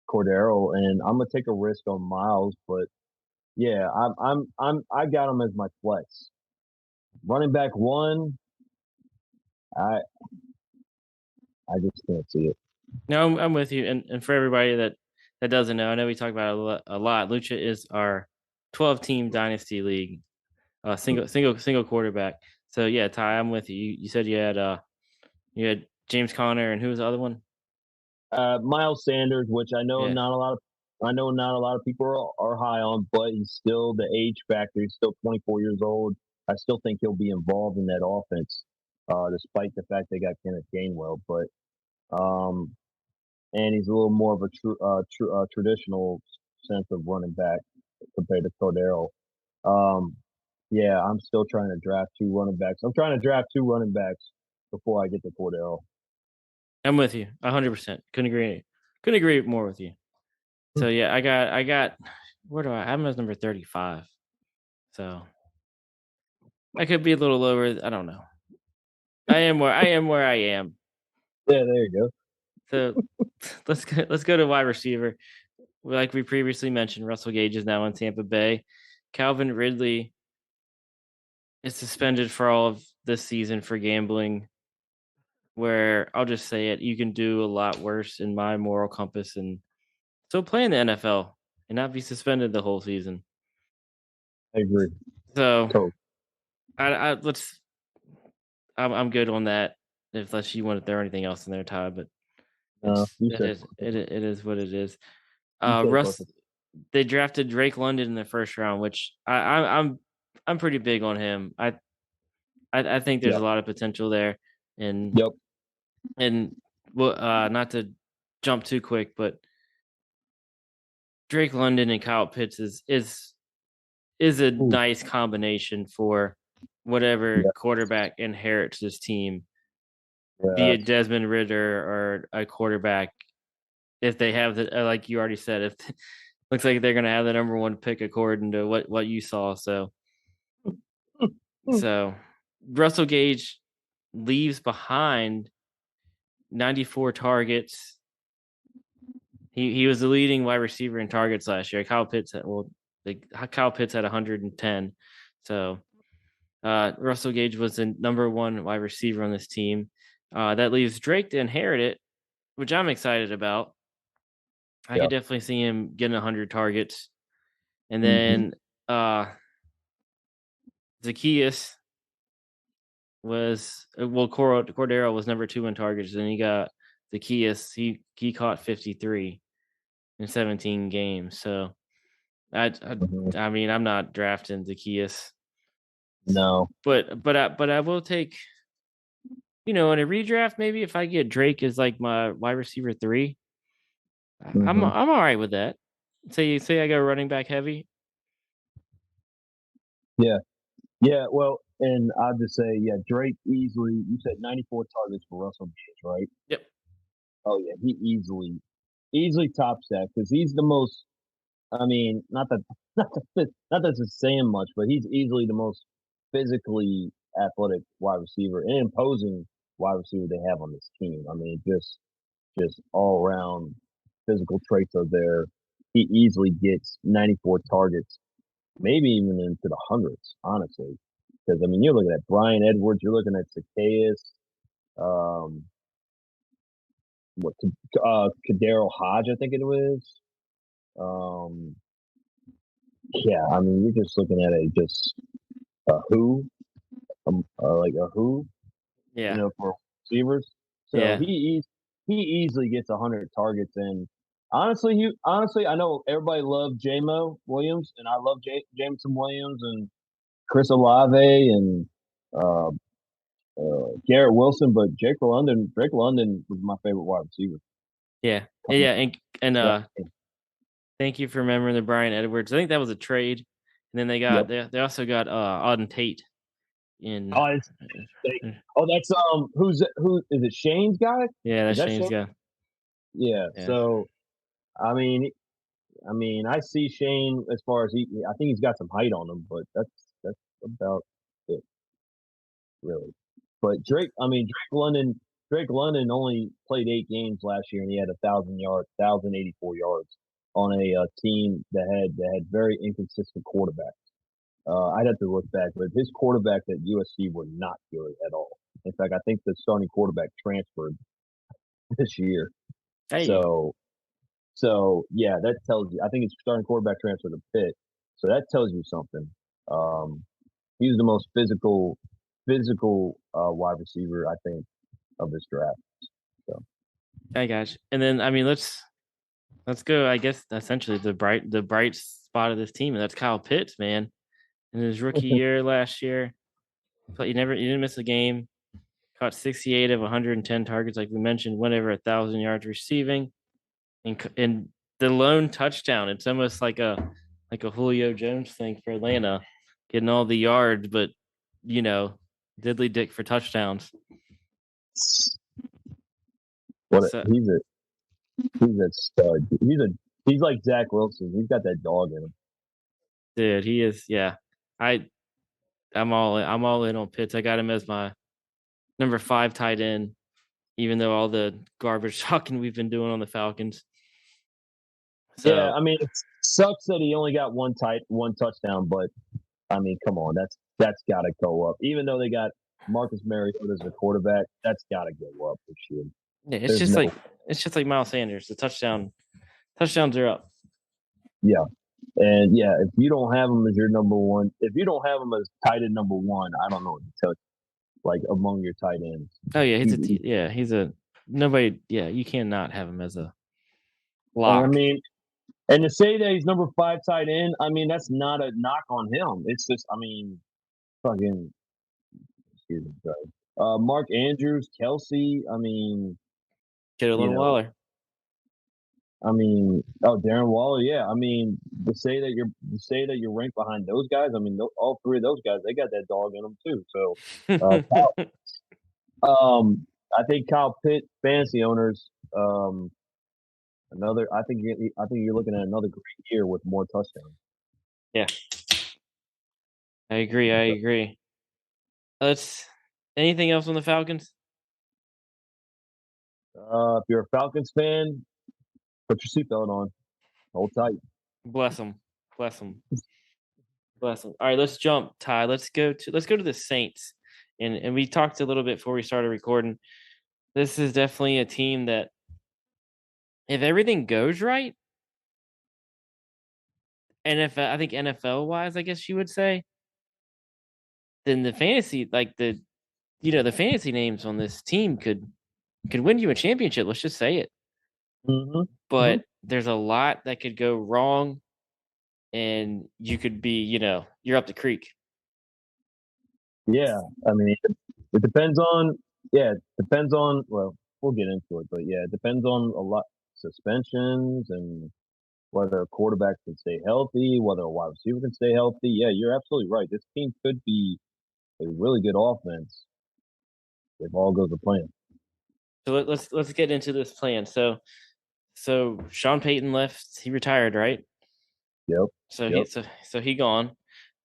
Cordero, and I'm gonna take a risk on Miles. But yeah, I got him as my flex running back one. I I just can't see it. No, I'm with you. And for everybody that doesn't know, I know we talk about it a lot. Lucha is our 12 team dynasty league, single quarterback. So yeah, Ty, I'm with you. You said you had James Conner, and who was the other one? Miles Sanders, which Yeah, I know not a lot of people are high on, but he's still the age factor. He's still 24 years old. I still think he'll be involved in that offense, despite the fact they got Kenneth Gainwell. But um, and he's a little more of a traditional sense of running back compared to Cordero. Um, yeah, I'm still trying to draft two running backs. I'm trying to draft two running backs before I get to Cordero. I'm with you 100%. Couldn't agree more with you. So yeah, I got where do I have him as number 35. So I could be a little lower. I don't know. I am where I am. Yeah, there you go. So let's go to wide receiver. Like we previously mentioned, Russell Gage is now in Tampa Bay. Calvin Ridley is suspended for all of this season for gambling. Where I'll just say it, you can do a lot worse in my moral compass and still play in the NFL and not be suspended the whole season. I agree. So Totally. I let's I'm good on that. Unless you want to throw anything else in there, Todd, but it's You it said is it is what it is. you said it Russ, perfect. they drafted Drake London in the first round, which I'm pretty big on him. I think there's a Yep. lot of potential there, and Yep. and well, not to jump too quick, but Drake London and Kyle Pitts is a Ooh, nice combination for whatever yeah. quarterback inherits this team, be Yeah. it Desmond Ritter or a quarterback. If they have the like you already said, if looks like they're gonna have the number one pick according to what you saw. So So Russell Gage leaves behind 94 targets. He was the leading wide receiver in targets last year. Kyle Pitts had 110. So Russell Gage was the number one wide receiver on this team. That leaves Drake to inherit it, which I'm excited about. I Yeah. could definitely see him getting 100 targets. And Hmm. then Zacchaeus Cordero was number two in targets. Then he got Zacchaeus. He caught 53 in 17 games. So I I, Hmm. I mean I'm not drafting Zacchaeus, No. but I will take, in a redraft, maybe if I get Drake as like my wide receiver three, Hmm. I'm all right with that. Say I go running back heavy. Yeah. Yeah. Well, and I'll just say, yeah, Drake easily. You said 94 targets for Russell Gage, right? Yep. Oh yeah, he easily tops that because he's the most. I mean, not that it's saying much, but he's easily the most physically athletic wide receiver and imposing wide receiver they have on this team. I mean, just all around physical traits are there. He easily gets 94 targets, maybe even into the hundreds, honestly. Because I mean, you're looking at Brian Edwards, you're looking at Zacchaeus, um, what Kadero Hodge, I think it was. Um, yeah, I mean, you're just looking at a who, like a who, Yeah. for receivers. So Yeah. he easily gets 100 targets. And honestly, I know everybody loved JMO Williams, and I love Jameson Williams and Chris Olave and uh, Garrett Wilson, but Drake London was my favorite wide receiver. Yeah. Coming Yeah. And up. thank you for remembering the Brian Edwards. I think that was a trade. And then Yep. they also got Auden Tate in. Oh, that's who is it? Shane's guy? Yeah, Is that's that Shane's Shane? guy. Yeah. Yeah. So I mean, I see Shane as far as I think he's got some height on him, but that's about it, really. But Drake London only played 8 games last year, and he had 1,000 yards, 1,084 yards on a team that had very inconsistent quarterbacks. I'd have to look back, but his quarterbacks at USC were not good at all. In fact, I think the starting quarterback transferred this year. Hey, So yeah, that tells you. I think it's starting quarterback transfer to Pitt. So that tells you something. Um, he's the most physical wide receiver I think of this draft. So I got you. And then let's go. I guess essentially the bright spot of this team, and that's Kyle Pitts, man. In his rookie year last year, but he didn't miss a game. Caught 68 of 110 targets, like we mentioned. Went over 1,000 yards receiving, and the lone touchdown. It's almost like a Julio Jones thing for Atlanta, getting all the yards, but you know, diddly dick for touchdowns. what So, he's a stud. He's like Zach Wilson. He's got that dog in him. dude, he is. Yeah, I I'm all in on Pitts. I got him as my number five tight end, even though all the garbage talking we've been doing on the Falcons. Yeah, So I mean it sucks that he only got one touchdown, but I mean, come on, that's got to go up. Even though they got Marcus Mariota as a quarterback, that's got to go up this year. yeah, There's no, it's just like Miles Sanders. The touchdowns are up. yeah, and yeah, if you don't have him as your number one, if you don't have him as tight end number one, I don't know what to tell you. Like among your tight ends, Oh yeah, he, he's a nobody. Yeah, you cannot have him as a and I lock. mean, and to say that he's number five tight end, I mean, that's not a knock on him. It's just, I mean, fucking, excuse me, sorry. Mark Andrews, Kelsey. I mean, Kittle you and know, Waller. oh, Darren Waller, yeah. I mean, to say that you're ranked behind those guys. I mean, all three of those guys, they got that dog in them too. So, uh, I think Kyle Pitt, fantasy owners, another. I think you're looking at another great year with more touchdowns. Yeah, I agree. I agree. Let's anything else on the Falcons? If you're a Falcons fan, put your seatbelt on. Hold tight. Bless them. Bless them. Bless them. All right, let's jump, Ty. Let's go to the Saints. And we talked a little bit before we started recording. This is definitely a team that if everything goes right, NFL, I think NFL wise, I guess you would say, then the fantasy, like the fantasy names on this team could win you a championship. Let's just say it. Hmm. Hmm. But there's a lot that could go wrong, and you could be, you're up the creek. Yeah, I mean, it depends on. Yeah, it depends on. Well, we'll get into it, but yeah, it depends on a lot suspensions and whether a quarterback can stay healthy, whether a wide receiver can stay healthy. Yeah, you're absolutely right. This team could be a really good offense if all goes to plan. So let's get into this plan. So Sean Payton left. He retired, right? Yep. So he Yep. so he gone.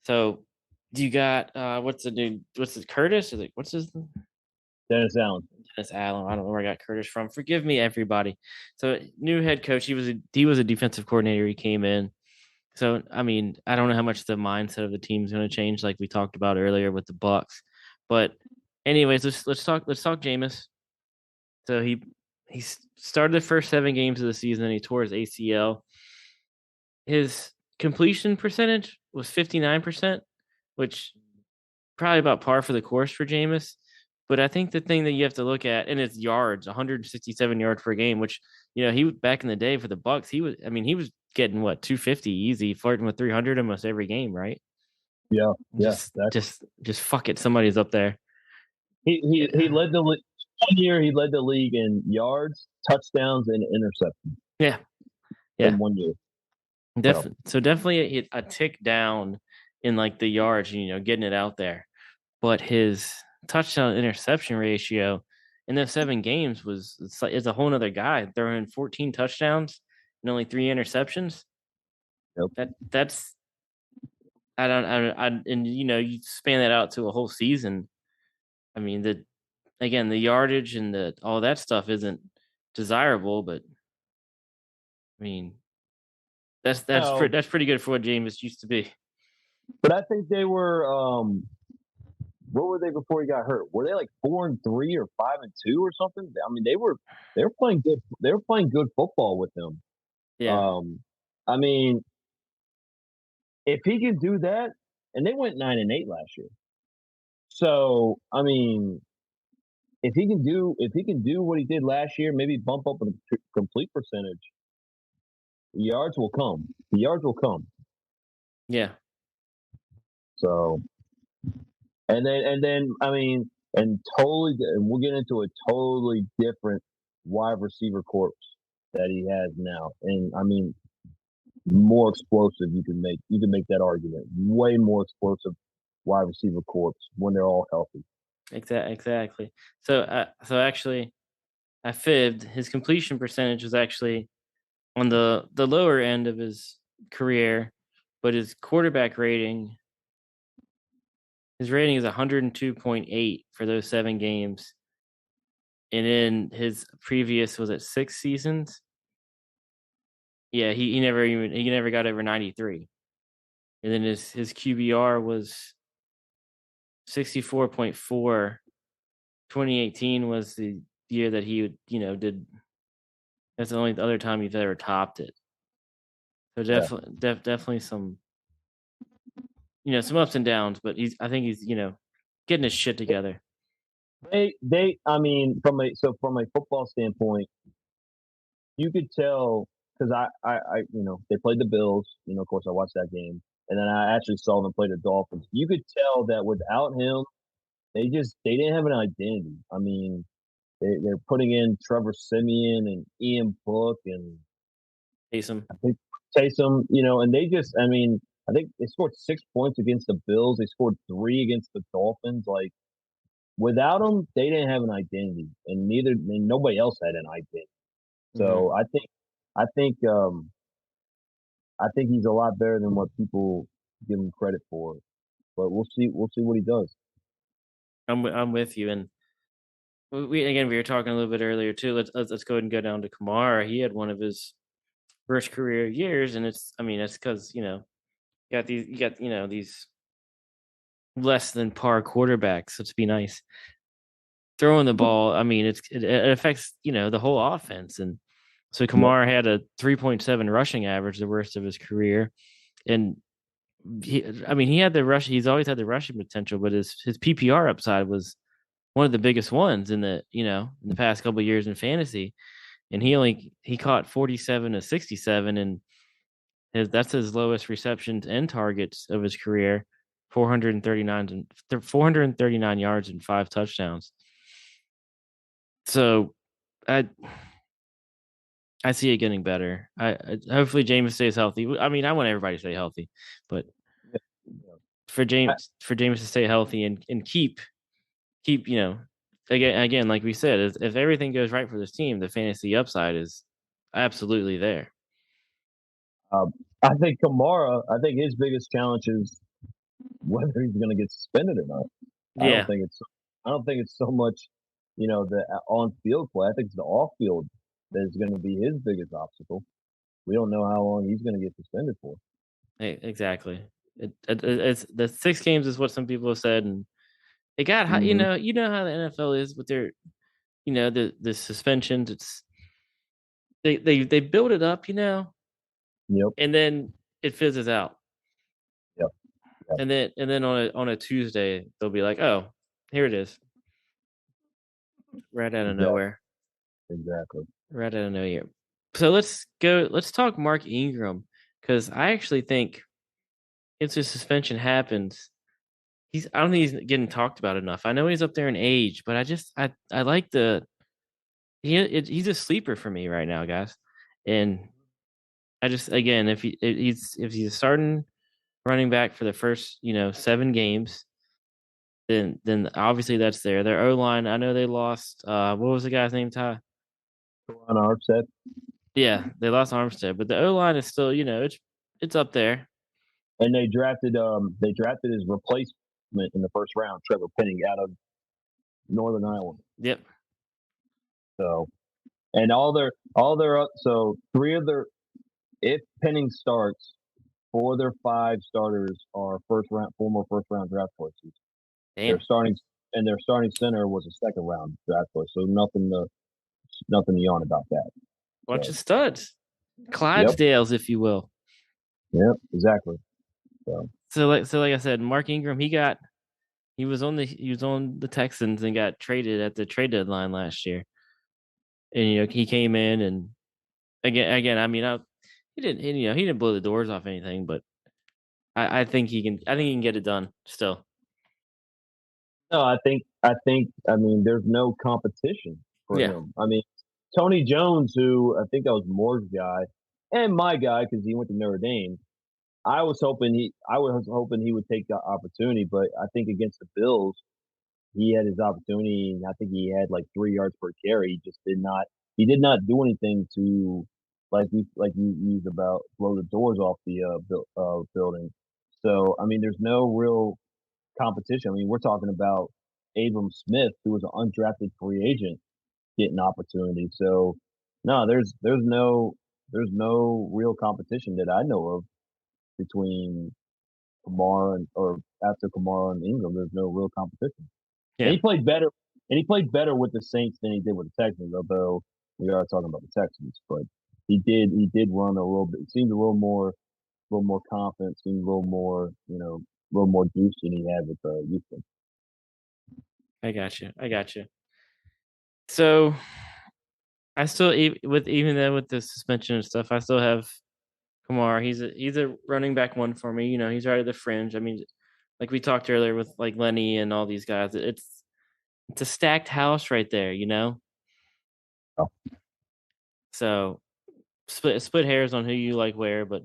So you got what's the dude? What's his Curtis? Is it what's his Dennis Allen. Dennis Allen? I don't know where I got Curtis from. Forgive me, everybody. So new head coach. He was a defensive coordinator. He came in. So I mean, I don't know how much the mindset of the team is going to change, like we talked about earlier with the Bucks. But anyways, let's talk Jameis. So he started the first 7 games of the season and he tore his ACL. His completion percentage was 59%, which probably about par for the course for Jameis. But I think the thing that you have to look at, and it's yards, 167 yards per game, which he back in the day for the Bucks, he was getting what 250 easy, flirting with 300 almost every game, right? Yeah. Yeah. Just That just just fuck it, somebody's up there. he led the 1 year. He led the league in yards, touchdowns, and interceptions Yeah, yeah, in 1 year. So definitely a tick down in like the yards, getting it out there. But his touchdown interception ratio in those 7 games is a whole nother guy throwing 14 touchdowns and only 3 interceptions. yep. That's I and you span that out to a whole season. I mean the yardage and the all that stuff isn't desirable, but I mean No, that's pretty good for what Jameis used to be. but I think they were. What were they before he got hurt? Were they like 4-3 or 5-2 or something? I mean, they were playing good. They were playing good football with him. Yeah, Um, I mean, if he can do that, and they went 9-8 last year. So I mean, if he can do what he did last year, maybe bump up the complete percentage. The yards will come. The yards will come. yeah, So and then I mean, and we'll get into a totally different wide receiver corps that he has now. And I mean, more explosive. You can make that argument. Way more explosive wide receiver corps when they're all healthy. exactly. So actually, I fibbed. His completion percentage was actually on the lower end of his career, but his rating is 102.8 for those 7 games, and then his previous was at 6 seasons. Yeah, he never got over 93, and then his QBR was 64.4. 2018 was the year that he did. That's the only other time he's ever topped it. So Yeah. definitely some ups and downs, but I think he's getting his shit together. I mean, from a football standpoint, you could tell because they played the Bills. Of course, I watched that game, and then I actually saw them play the Dolphins. You could tell that without him, they didn't have an identity. I mean, they're putting in Trevor Simeon and Ian Book and Taysom. I think Taysom, and they just, I mean, I think they scored 6 points against the Bills. They scored three against the Dolphins. Like without them, they didn't have an identity, and nobody else had an identity. Hmm. So I think, I think he's a lot better than what people give him credit for. But we'll see. We'll see what he does. I'm with you, and we were talking a little bit earlier too. Let's go ahead and go down to Kamara. He had one of his first career years, and I mean, it's because you got these less than par quarterbacks. So to be nice, throwing the ball. I mean, it affects the whole offense, and so Yep. Kamara had a 3.7 rushing average, the worst of his career, and I mean, he had the rush. He's always had the rushing potential, but his PPR upside was one of the biggest ones in the past couple of years in fantasy. And he caught 47 to 67, and that's his lowest receptions and targets of his career, 439 yards and 5 touchdowns. So I I see it getting better. Hopefully James stays healthy. I mean, I want everybody to stay healthy, but Yeah. Yeah. I, for James to stay healthy and keep again like we said, if everything goes right for this team, the fantasy upside is absolutely there. um, I think Kamara. I think his biggest challenge is whether he's going to get suspended or not. I don't Yeah, think it's. I don't think it's so much, the on field play. I think it's the off field that is going to be his biggest obstacle. We don't know how long he's going to get suspended for. exactly. It's the 6 games is what some people have said, and it got high. Hmm. You know how the NFL is with their the suspensions. They build it up, Yep. and then it fizzes out, Yep. Yep. and then on a Tuesday they'll be like, oh, here it is, right out of Exactly. nowhere, Exactly. right out of nowhere. So let's go. Let's talk Mark Ingram, because I actually think if the suspension happens, I don't think he's getting talked about enough. I know he's up there in age, but I like he's a sleeper for me right now, guys. And I just again, if he's starting running back for the first 7 games, then obviously that's there. Their O line, I know they lost. What was the guy's name? Ty. On our set, Yeah, they lost Armstead, but the O line is still it's up there. and they drafted his replacement in the first round, Trevor Penning out of Northern Ireland. Yep, So and so three of their if Penning starts, 4 of their 5 starters are former first round draft choices. Their damn, starting their starting center was a second round draft choice, so nothing to yawn about that. bunch So of studs, yep, Clydesdales, if you will. yep, exactly. So So like I said, Mark Ingram, he was on the Texans and got traded at the trade deadline last year, and he came in and again, I mean, he didn't blow the doors off anything, but I think he can get it done still. no, I mean there's no competition for Yeah, him. I mean Tony Jones, who I think that was Moore's guy and my guy because he went to Notre Dame. I was hoping he would take the opportunity, but I think against the Bills, he had his opportunity, and I think he had like 3 yards per carry. He just did not. He did not do anything to like you used about blow the doors off the building. So I mean, there's no real competition. I mean, we're talking about Abram Smith, who was an undrafted free agent, getting opportunity. So no, there's no real competition that I know of between Kamara or after Kamara and Ingram. There's no real competition. And yeah, he played better. And he played better with the Saints than he did with the Texans. Although we are talking about the Texans, but he did run a little bit. Seemed a little more confident. Seemed a little more juice than he had with Houston. I got you. I got you. So I still with even then with the suspension and stuff, I still have Kamar. He's a running back one for me. He's right at the fringe. I mean, like we talked earlier with like Lenny and all these guys, it's a stacked house right there. Oh, So split hairs on who you like where, but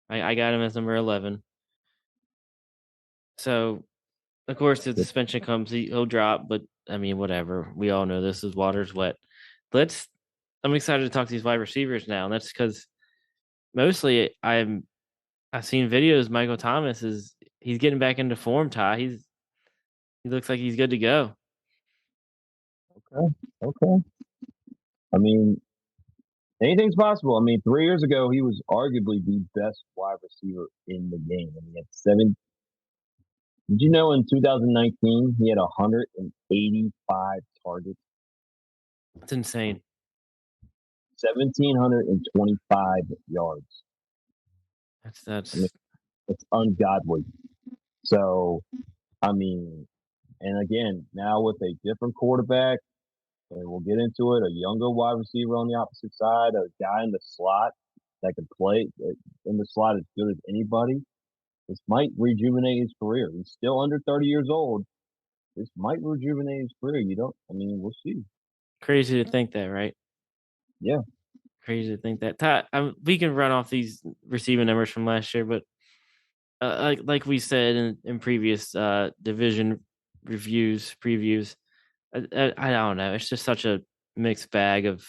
I got him as number 11. So of course, if the good. suspension comes, he'll drop. But I mean, whatever. We all know this is water's wet. Let's. I'm excited to talk to these wide receivers now, and that's because mostly I've seen videos. Michael Thomas he's getting back into form. Ty, He looks like he's good to go. Okay, okay. I mean, anything's possible. I mean, 3 years ago, he was arguably the best wide receiver in the game. I mean, he had seven. Did you know in 2019 he had 185 targets, It's insane. 1,725 yards. That's I mean, that's it's ungodly. So, I mean, and again, now with a different quarterback, and we'll get into it, a younger wide receiver on the opposite side, a guy in the slot that can play in the slot as good as anybody. This might rejuvenate his career. He's still under 30 years old. This might rejuvenate his career. You don't, I mean, we'll see. crazy to think that, right? Yeah, Crazy to think that. We can run off these receiving numbers from last year, but like we said in previous division reviews previews, I don't know. It's just such a mixed bag of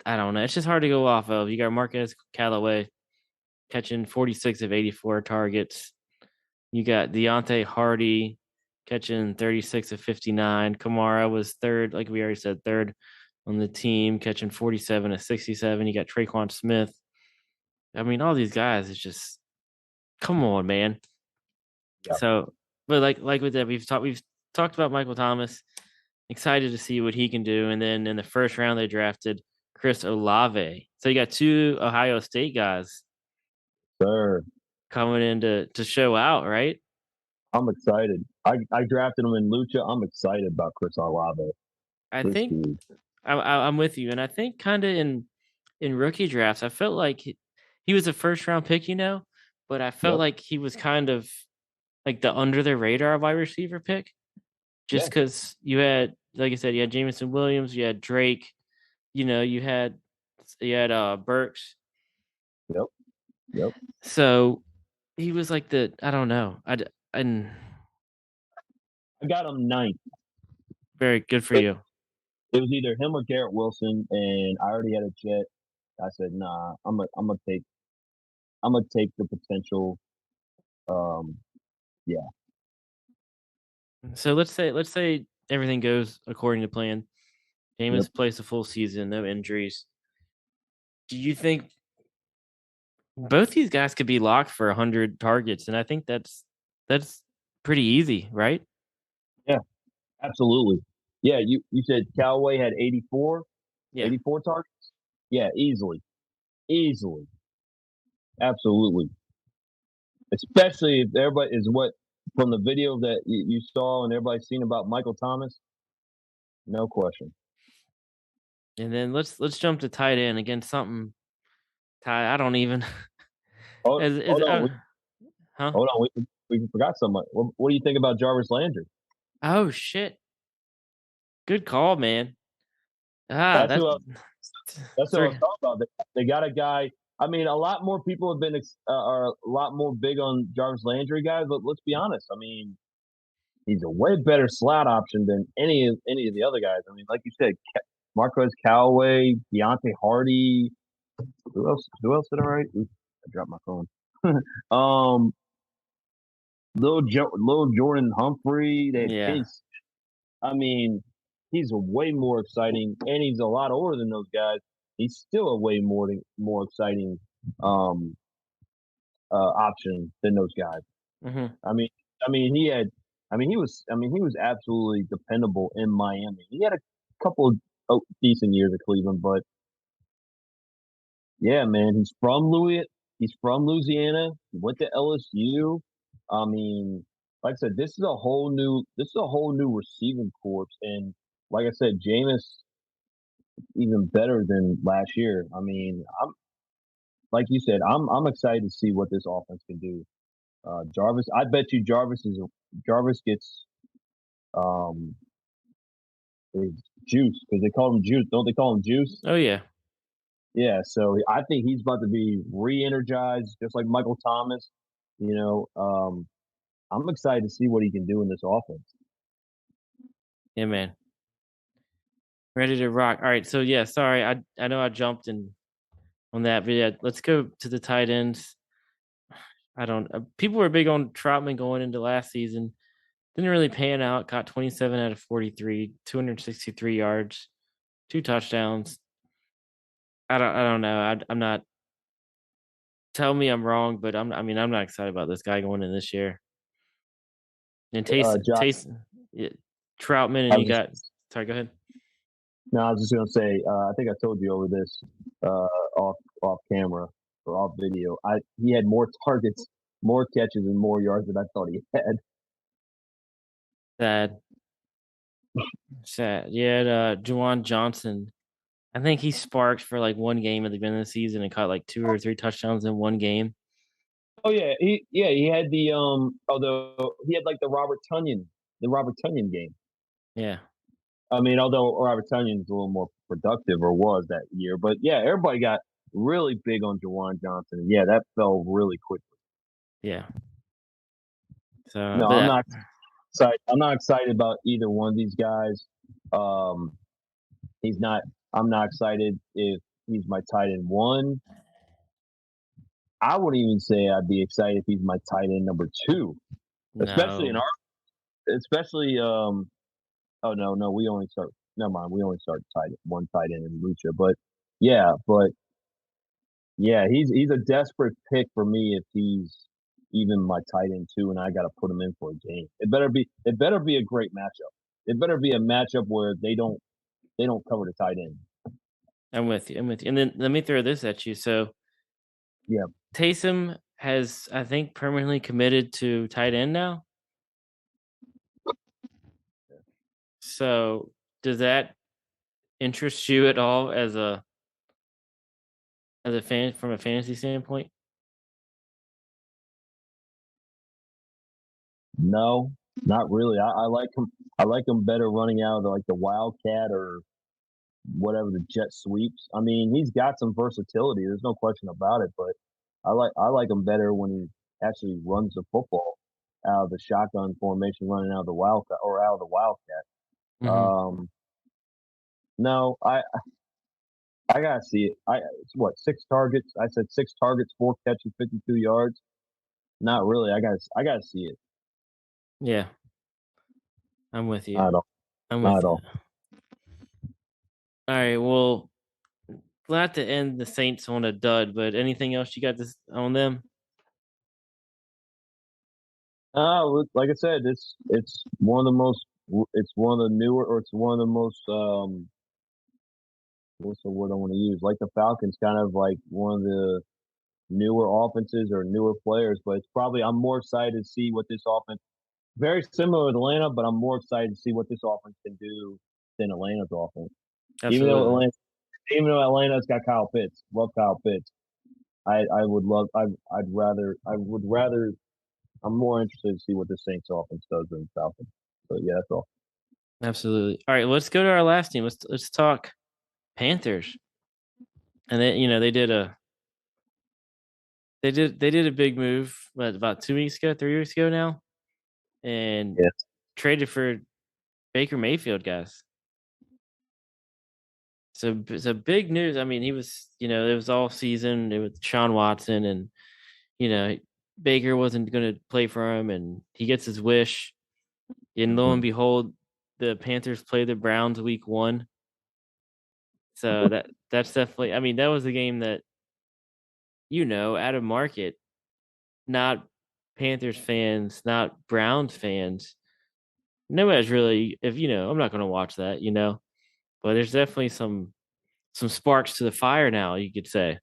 I don't know. It's just hard to go off of. You got Marquez Callaway catching 46 of 84 targets. You got Deontay Hardy catching 36 of 59. Kamara was third, like we already said, third on the team, catching 47 of 67. You got Traquan Smith. I mean, all these guys is just come on, man. yeah, So, but like with that, we've talked about Michael Thomas. Excited to see what he can do. And then in the first round, they drafted Chris Olave. So you got two Ohio State guys sir. coming in to show out, right? I'm excited. I drafted him in Lucha. I'm excited about Chris Olave. I This think dude. I'm with you, and I think kind of in rookie drafts, I felt like he was a first round pick, but I felt Yep. like he was kind of like the under the radar wide receiver pick, just Yeah. because you had, like I said, you had Jameson Williams, you had Drake, you had Burks, Yep. Yep. so he was like the I don't know, and I got him ninth. very good for It, you. it was either him or Garrett Wilson, and I already had a jet. I said, nah, I'm gonna take the potential. Um, yeah, So let's say everything goes according to plan. yep, Jameis plays the full season, no injuries. Do you think both these guys could be locked for 100 targets? And I think that's pretty easy, right? yeah, absolutely. Yeah, you said Callaway had Yeah. 84 targets. Yeah, easily, easily, absolutely. Especially if everybody is what from the video that you saw and everybody's seen about Michael Thomas. No question. And then let's jump to tight end again. Something Ty, I don't even Hold, is hold on, huh? hold on. We forgot someone. What do you think about Jarvis Landry? Oh shit! Good call, man. Ah, That's that who I, that's who I was sorry. talking about. They got a guy. I mean, a lot more people have been are a lot more big on Jarvis Landry guys, but let's be honest. I mean, he's a way better slot option than any of the other guys. I mean, like you said, Marquez Callaway, Deontay Hardy. Who else? Who else did I write? Oops, I dropped my phone. um, Little Jordan Humphrey. They had Yeah. Kenny. I mean, he's a way more exciting, and he's a lot older than those guys. He's still a way more exciting um, option than those guys. Hmm. I mean, he had. He was absolutely dependable in Miami. He had a couple of decent years at Cleveland, but yeah, man, He's from Louisiana. He went to LSU. I mean, like I said, this is a whole new receiving corps, and like I said, Jameis even better than last year. I mean, I'm like you said, I'm excited to see what this offense can do. Jarvis, I bet you Jarvis gets um is juice because they call him juice, don't they call him juice? Oh yeah. Yeah, so I think he's about to be re-energized, just like Michael Thomas. You know, I'm excited to see what he can do in this offense. Yeah, man. Ready to rock. All right. So yeah, sorry. I know I jumped in on that, but yeah, let's go to the tight ends. I don't. People were big on Troutman going into last season. Didn't really pan out. Caught 27 out of 43, 263 yards, 2 touchdowns. I don't know. I'm not. Tell me I'm wrong, but I'm not excited about this guy going in this year. And Josh, yeah, Troutman, I and you was got. just Sorry, go ahead. no, I was just gonna say, I think I told you over this off camera or off video. I He had more targets, more catches, and more yards than I thought he had. Sad, sad. Yeah, Juwan Johnson. I think he sparked for like one game at the beginning of the season and caught like 2 or 3 touchdowns in one game. Oh yeah, he had the although he had like the Robert Tunyon game. Yeah, I mean, although Robert Tunyon's a little more productive or was that year, but yeah, everybody got really big on Jawan Johnson. Yeah, that fell really quick. yeah. So, No, but I'm not excited. I'm not excited about either one of these guys. Um, he's not. I'm not excited if he's my tight end one. I wouldn't even say I'd be excited if he's my tight end number two, especially in no, our, especially. Oh no, we only start. Never mind, we only start one tight end in Lucha, but yeah, he's a desperate pick for me if he's even my tight end two, and I got to put him in for a game. It better be a great matchup. It better be a matchup where they don't cover the tight end. I'm with you. I'm with you. And then let me throw this at you. So Yeah, Taysom has, I think, permanently committed to tight end now. So does that interest you at all as a fan from a fantasy standpoint? no, not really. I like him. I like him better running out of the wildcat or whatever the jet sweeps. I mean, he's got some versatility. There's no question about it. But I like him better when he actually runs the football out of the shotgun formation, running out of the wildcat or out of the wildcat. Hmm. No, I gotta see it. It's what, 6 targets? I said 6 targets, 4 catches, 52 yards. Not really. I gotta see it. Yeah, I'm with you. Not at all. I'm Not with at you. all. All right. Well, glad to end the Saints on a dud, but anything else you got this on them? Like I said, it's one of the most. It's one of the newer, or it's one of the most. What's the word I want to use? Like the Falcons, kind of like one of the newer offenses or newer players. But it's probably I'm more excited to see what this offense. Very similar to Atlanta, but I'm more excited to see what this offense can do than Atlanta's offense. Even though Absolutely. Atlanta, even though Atlanta's got Kyle Pitts, love Kyle Pitts. I would love. I would rather. I'm more interested to see what the Saints offense does than the Falcons. So yeah, that's all. Absolutely. All right. Let's go to our last team. Let's talk Panthers. And they did a big move about 2 weeks ago, 3 weeks ago now, and Yeah. traded for Baker Mayfield, guys. So big news. I mean, he was, it was all season. It was Sean Watson, and you know, Baker wasn't going to play for him, and he gets his wish. And lo and Mhm. behold, the Panthers play the Browns week 1. So that's definitely. I mean, that was a game that out of market, not Panthers fans, not Browns fans. Nobody's really. If I'm not going to watch that. But there's definitely some sparks to the fire now. You could say.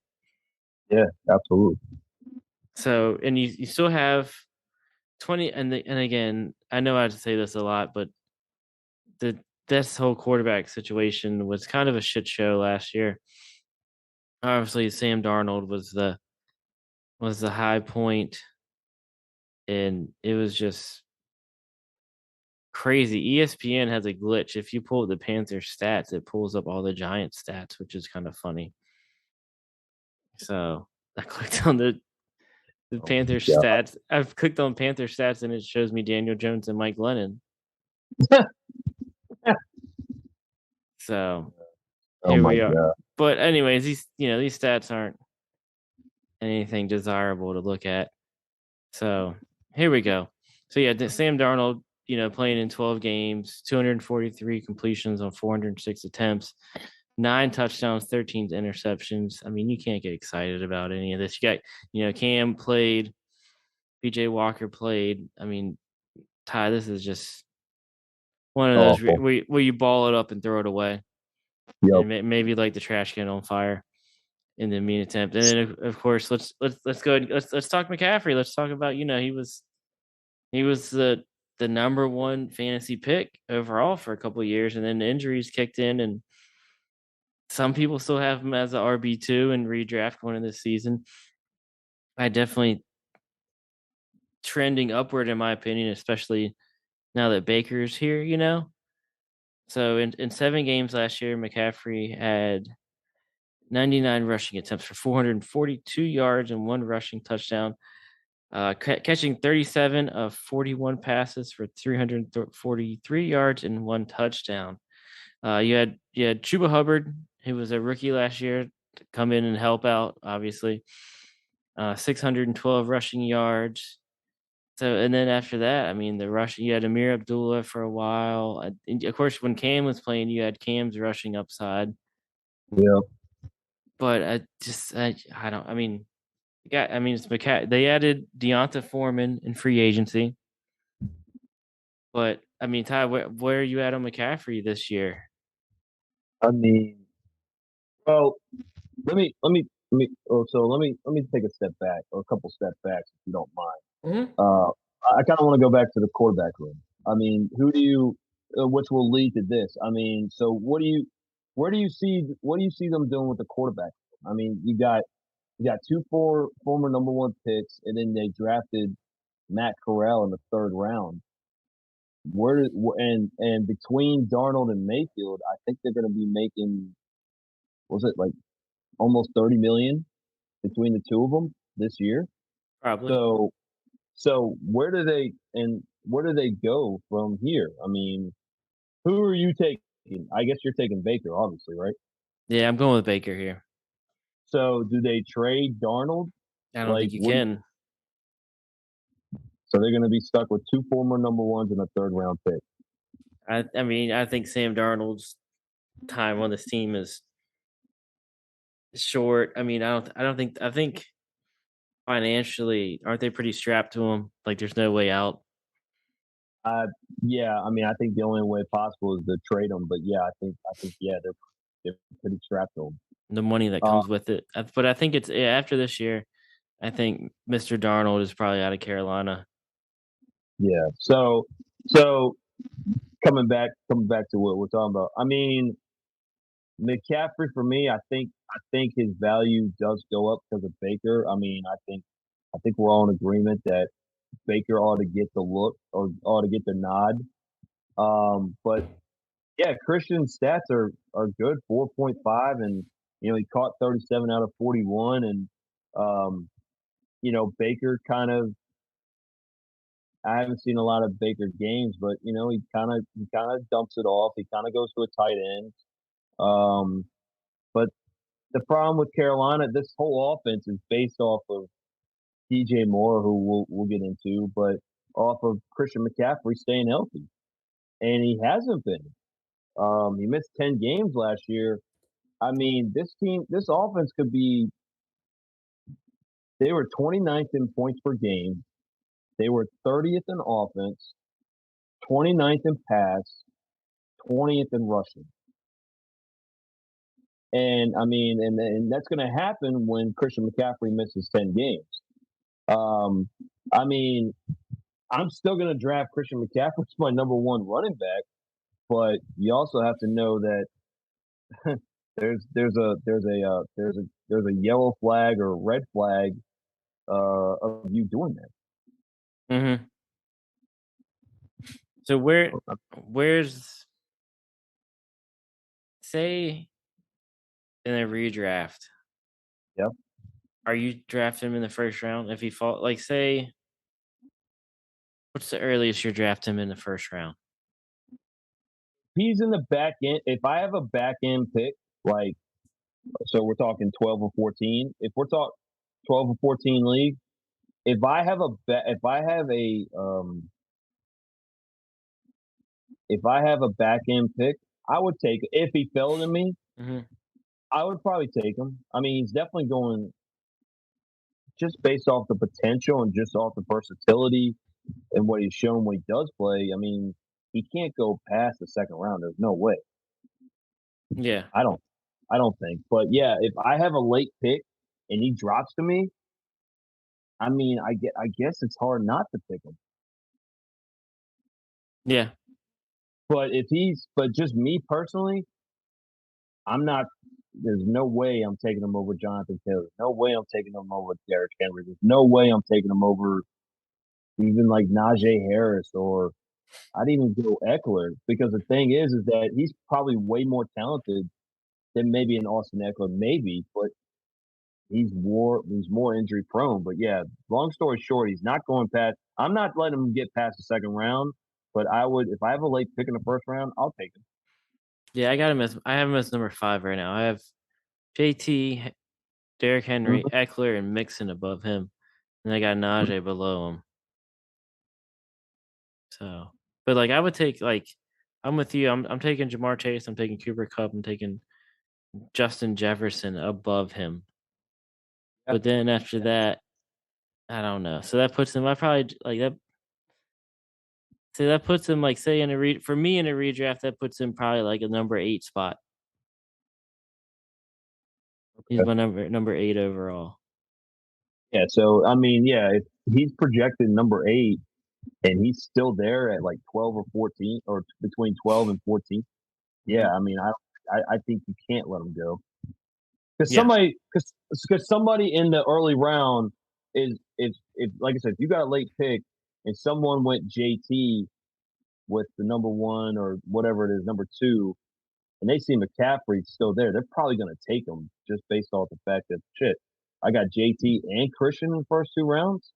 Yeah, absolutely. So, and you still have 20, and again, I know I have to say this a lot, but the this whole quarterback situation was kind of a shit show last year. Obviously, Sam Darnold was the high point, and it was just crazy. ESPN has a glitch. If you pull up the Panthers stats, it pulls up all the Giants stats, which is kind of funny. So I clicked on the Oh my Panthers god. stats. I've clicked on Panther stats, and it shows me Daniel Jones and Mike Lennon. So Oh here my we are. god. But anyways, these stats aren't anything desirable to look at. So here we go. So yeah, Sam Darnold, playing in 12 games, 243 completions on 406 attempts, 9 touchdowns, 13 interceptions. I mean, you can't get excited about any of this. You got, Cam played, PJ Walker played. I mean, Ty, this is just one of those Awful. where you ball it up and throw it away, Yep. and maybe like the trash can on fire in the mean attempt. And then of course, let's go. Let's talk McCaffrey. Let's talk about he was the number one fantasy pick overall for a couple of years, and then the injuries kicked in, and some people still have him as a RB2 and redraft going into this season. I definitely trending upward in my opinion, especially now that Baker's here. So in 7 games last year, McCaffrey had 99 rushing attempts for 442 yards and 1 rushing touchdown, catching 37 of 41 passes for 343 yards and 1 touchdown. You had Chuba Hubbard, who was a rookie last year, to come in and help out, obviously. 612 rushing yards. So, and then after that, I mean, the rush, you had Amir Abdullah for a while. And of course, when Cam was playing, you had Cam's rushing upside. Yep. But I don't, I mean, it's they added Deonta Foreman in free agency. But I mean, Ty, where are you at on McCaffrey this year? I mean, well, let me take a step back or a couple step backs if you don't mind. Hmm. Uh, I kind of want to go back to the quarterback room. I mean, who do you, which will lead to this? I mean, so what do you see them doing with the quarterback? I mean, you got two former number one picks, and then they drafted Matt Corral in the third round. And between Darnold and Mayfield, I think they're going to be making, was it like almost 30 million between the two of them this year? Probably. So so where do they go from here? I mean, who are you taking? I guess you're taking Baker, obviously, right? Yeah, I'm going with Baker here. So do they trade Darnold? I don't Like, think you can. so they're going to be stuck with two former number ones and a third round pick. I mean, I think Sam Darnold's time on this team is short. I mean, I think financially, aren't they pretty strapped to him? Like, there's no way out. Uh, yeah, I mean, I think the only way possible is to trade them. But yeah, I think yeah, they're pretty strapped to him. The money that Uh, comes with it. But I think it's after this year. I think Mr. Darnold is probably out of Carolina. yeah. So coming back to what we're talking about. I mean, McCaffrey for me, I think his value does go up because of Baker. I think we're all in agreement that Baker ought to get the look or ought to get the nod. But yeah, Christian's stats are good, 4.5, and he caught 37 out of 41, and um, Baker kind of. I haven't seen a lot of Baker games, but he kind of dumps it off. He kind of goes to a tight end. Um, but the problem with Carolina, this whole offense is based off of DJ Moore, who we'll get into, but off of Christian McCaffrey staying healthy, and he hasn't been. He missed 10 games last year. I mean, this offense could be. They were 29th in points per game. They were 30th in offense, 29th in pass, 20th in rushing. And I mean, and that's going to happen when Christian McCaffrey misses 10 games. Um, I mean, I'm still going to draft Christian McCaffrey as my number one running back, but you also have to know that there's a yellow flag or a red flag of you doing that. Hmm. So where's say in a redraft? Yeah, Are you drafting him in the first round if he fall? Like, say, what's the earliest you draft him in the first round? he's in the back end. If I have a back end pick, like so, we're talking 12 or 14. If we're talking 12 or 14 league, if I have a if I have a back end pick, I would take if he fell to me, Hmm. I would probably take him. I mean, he's definitely going just based off the potential and just off the versatility and what he's shown when he does play. I mean, he can't go past the second round. There's no way. Yeah. I don't. I don't think. But yeah, if I have a late pick and he drops to me, I mean, I guess it's hard not to pick him. Yeah. But just me personally, I'm not. There's no way I'm taking him over Jonathan Taylor. No way I'm taking him over Derrick Henry. There's no way I'm taking him over even like Najee Harris or I'd even go Eckler because the thing is that he's probably way more talented than maybe an Austin Eckler, maybe, but he's more injury prone. But yeah, long story short, he's not going past. I'm not letting him get past the second round, but I would if I have a late pick in the first round, I'll take him. Yeah. I have him as number 5 right now. I have JT, Derrick Henry, Mhm. Eckler, and Mixon above him. And I got Najee below him. So, but like I would take like I'm with you. I'm taking Jamar Chase. I'm taking Cooper Cup. I'm taking Justin Jefferson above him. Yeah, But then after that, I don't know. So that puts him. I probably like that. So that puts him like say in a for me in a redraft. That puts him probably like a number 8 spot. He's okay. my number 8 overall. Yeah. So I mean, yeah, if he's projected number 8 and he's still there at like 12 or 14 or between 12 and 14, yeah, Hmm. I mean, I think you can't let him go. Because Yeah. somebody in the early round is if like I said, if you got a late pick and someone went JT with the number one or whatever it is, number two, and they see McCaffrey still there, they're probably going to take him just based off the fact that shit, I got JT and Christian in the first 2 rounds,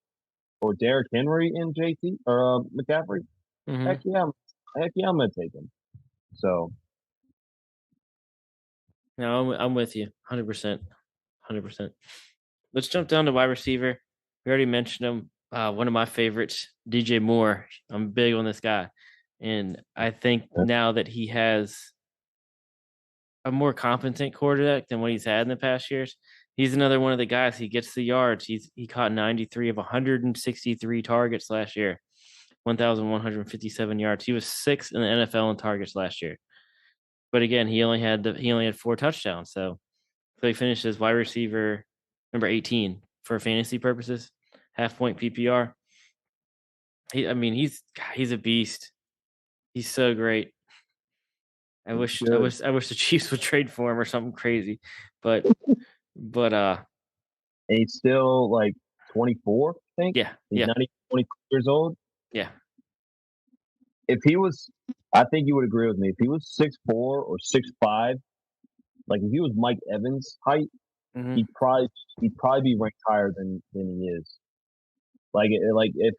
or Derrick Henry and JT or McCaffrey. Heck Hmm. yeah, heck yeah, I'm going to take him. So No, I'm with you, 100%, 100%. Let's jump down to wide receiver. We already mentioned him. One of my favorites, DJ Moore. I'm big on this guy, and I think now that he has a more competent quarterback than what he's had in the past years, he's another one of the guys. He gets the yards. He caught 93 of 163 targets last year, 1,157 yards. He was sixth in the NFL in targets last year. But again, he only had 4 touchdowns. So he finished as wide receiver number 18 for fantasy purposes, half point PPR. I mean, he's a beast. He's so great. good. I wish the Chiefs would trade for him or something crazy, but but And he's still like 24, I think. yeah, He's yeah, 20 years old. yeah. If he was, I think you would agree with me. If he was 6'4" or 6'5", like if he was Mike Evans' height, Hmm. he'd probably be ranked higher than he is. Like if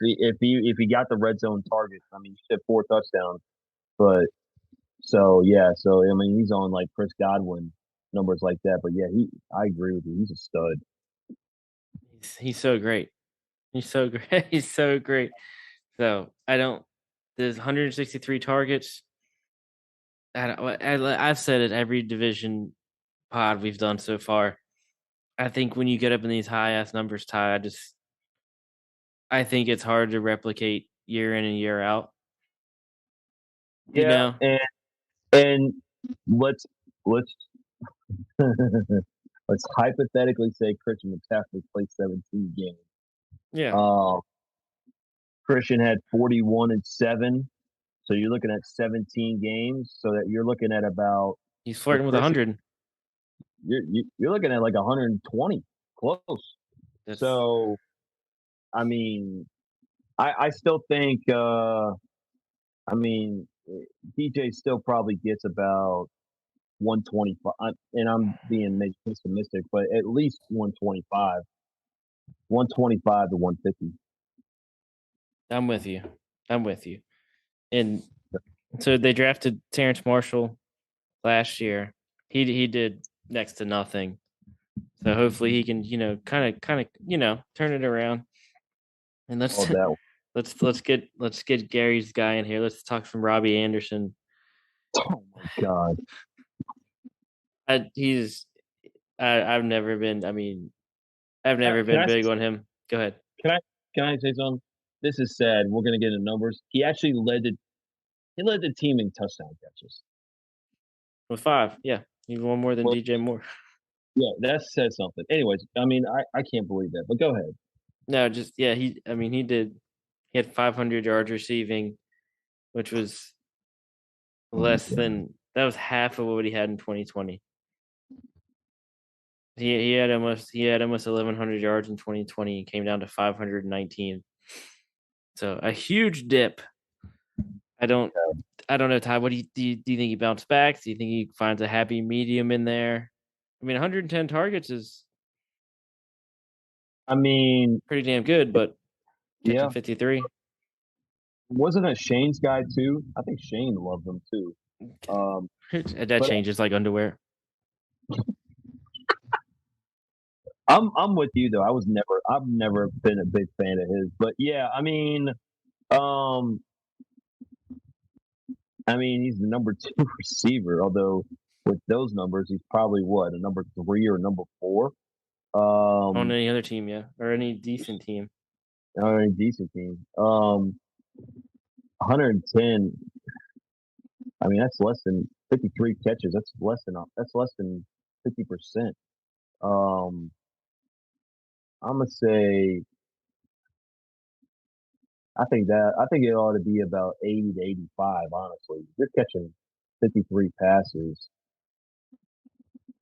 he got the red zone targets, I mean, he should have 4 touchdowns. But so yeah, so I mean, he's on like Chris Godwin numbers like that. But yeah, I agree with you. He's a stud. He's so great. He's so great. He's so great. So I don't. There's 163 targets. I've said it every division pod we've done so far. I think when you get up in these high ass numbers, Ty, I think it's hard to replicate year in and year out. You Yeah, know? and let's let's hypothetically say Christian McCaffrey played 17 games. Yeah. Uh, Christian had 41-7, so you're looking at 17 games. So that you're looking at about He's for flirting with Christian, 100. you're looking at like 120, close. That's So I mean, I still think I mean DJ still probably gets about 125, and I'm being maybe pessimistic, but at least 125 to 150. I'm with you. I'm with you. And so they drafted Terrence Marshall last year. He did next to nothing. So hopefully he can, turn it around. And All that. let's get Gary's guy in here. Let's talk some Robbie Anderson. Oh my god. He's I've never been. I mean, I've never Can been I big on him. Go ahead. can I can I say something? This is sad. We're gonna get into numbers. He led the team in touchdown catches. With five, yeah, he won more than Well, DJ Moore. yeah, that says something. Anyways, I mean, I can't believe that. But go ahead. No, just yeah. He. I mean, he did. He had 500 yards receiving, which was Oh my less god. than that was half of what he had in 2020. He had almost 1,100 yards in 2020. He came down to 519. So a huge dip. I don't I don't know, Ty. What do you think he bounced back? Do you think he finds a happy medium in there? I mean, 110 targets is I mean, pretty damn good, but catching yeah. 53, Wasn't it Shane's guy too? I think Shane loved him too. Um, that but changes like underwear. I'm with you though. I've never been a big fan of his. But yeah, um, I mean, he's the number two receiver. Although with those numbers, he's probably what a number three or number four. On Um, any other team, yeah, or any decent team. on a decent team. 110. I mean, that's less than 53 catches. That's less than 50%. Um, I'm gonna say I think it ought to be about 80 to 85. Honestly, you're catching 53 passes.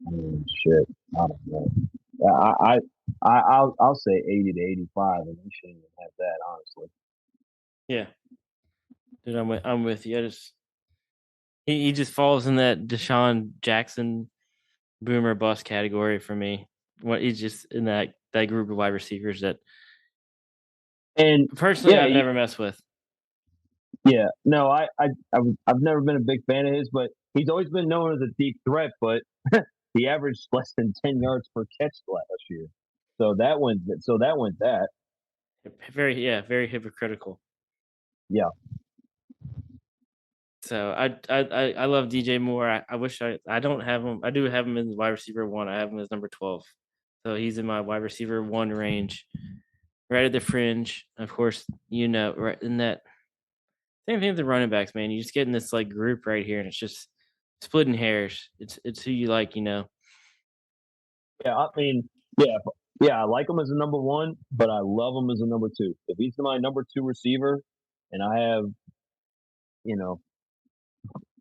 I mean, shit. I don't know. I'll say 80 to 85, and we shouldn't even have that. Honestly, Yeah, dude, I'm with you. He just falls in that Deshaun Jackson boomer bust category for me. What he's just in that group of wide receivers that and personally yeah, I've never messed with. yeah. No, I've never been a big fan of his, but he's always been known as a deep threat. But he averaged less than 10 yards per catch last year. So that went that. Very hypocritical. Yeah. So I love DJ Moore. I wish I don't have him. I do have him in the wide receiver one. I have him as number 12. So he's in my wide receiver one range, right at the fringe. Of course, right in that same thing with the running backs, man. You just get in this like group right here, and it's just splitting hairs. It's who you like. Yeah, I mean, yeah, yeah, I like him as a number one, but I love him as a number two. If he's my number two receiver, and I have, you know,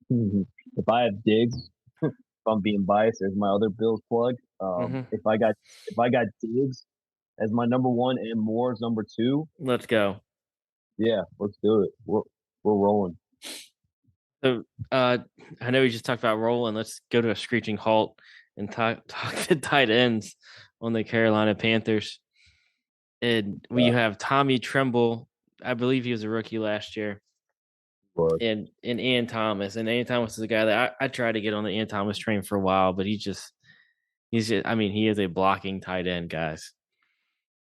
if I have Diggs, if I'm being biased, there's my other Bills plug. Hmm. If I got Diggs as my number one and Moore as number two, Let's go. yeah, let's do it. We're rolling. So I know we just talked about rolling. Let's go to a screeching halt and talk the tight ends on the Carolina Panthers. And we Yeah, have Tommy Tremble. I believe he was a rookie last year. but And Ian Thomas. And Ian Thomas is a guy that I tried to get on the Ian Thomas train for a while, but he's just I mean, he is a blocking tight end, guys.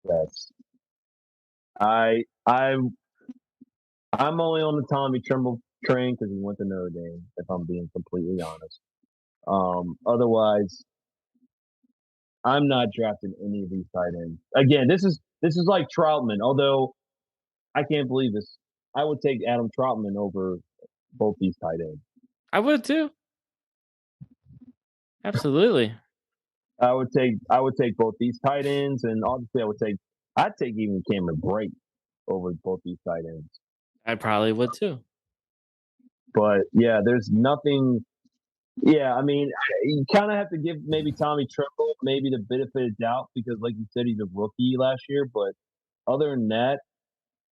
that's I I I'm only on the Tommy Tremble train because he went to Notre Dame. If I'm being completely honest. Otherwise, I'm not drafting any of these tight ends. Again, this is like Troutman. Although I can't believe this, I would take Adam Troutman over both these tight ends. I would too. Absolutely. I would take both these tight ends, and obviously I'd take even Cameron Brate over both these tight ends. I probably would too. But yeah, there's nothing. Yeah, I mean, you kind of have to give maybe Tommy Tremble maybe the benefit of doubt because, like you said, he's a rookie last year. But other than that,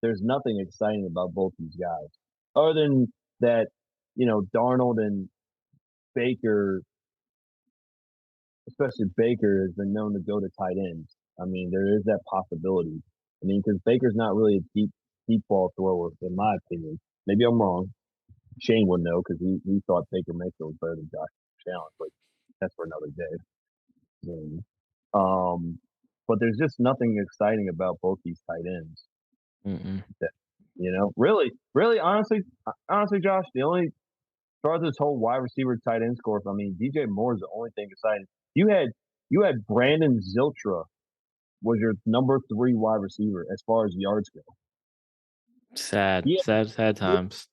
there's nothing exciting about both these guys. Other than that, Darnold and Baker, especially Baker, has been known to go to tight ends. I mean, there is that possibility. I mean, because Baker's not really a deep ball thrower, in my opinion. Maybe I'm wrong. Shane would know because he thought Baker Mayfield was better than Josh Allen, but that's for another day. Um, but there's just nothing exciting about both these tight ends. Mm-mm. Really, honestly, Josh, the only throughout this whole wide receiver tight end score, I mean, DJ Moore is the only thing exciting. You had you had Brandon Ziltra was your number three wide receiver as far as yards go. Sad, He sad, sad had, times.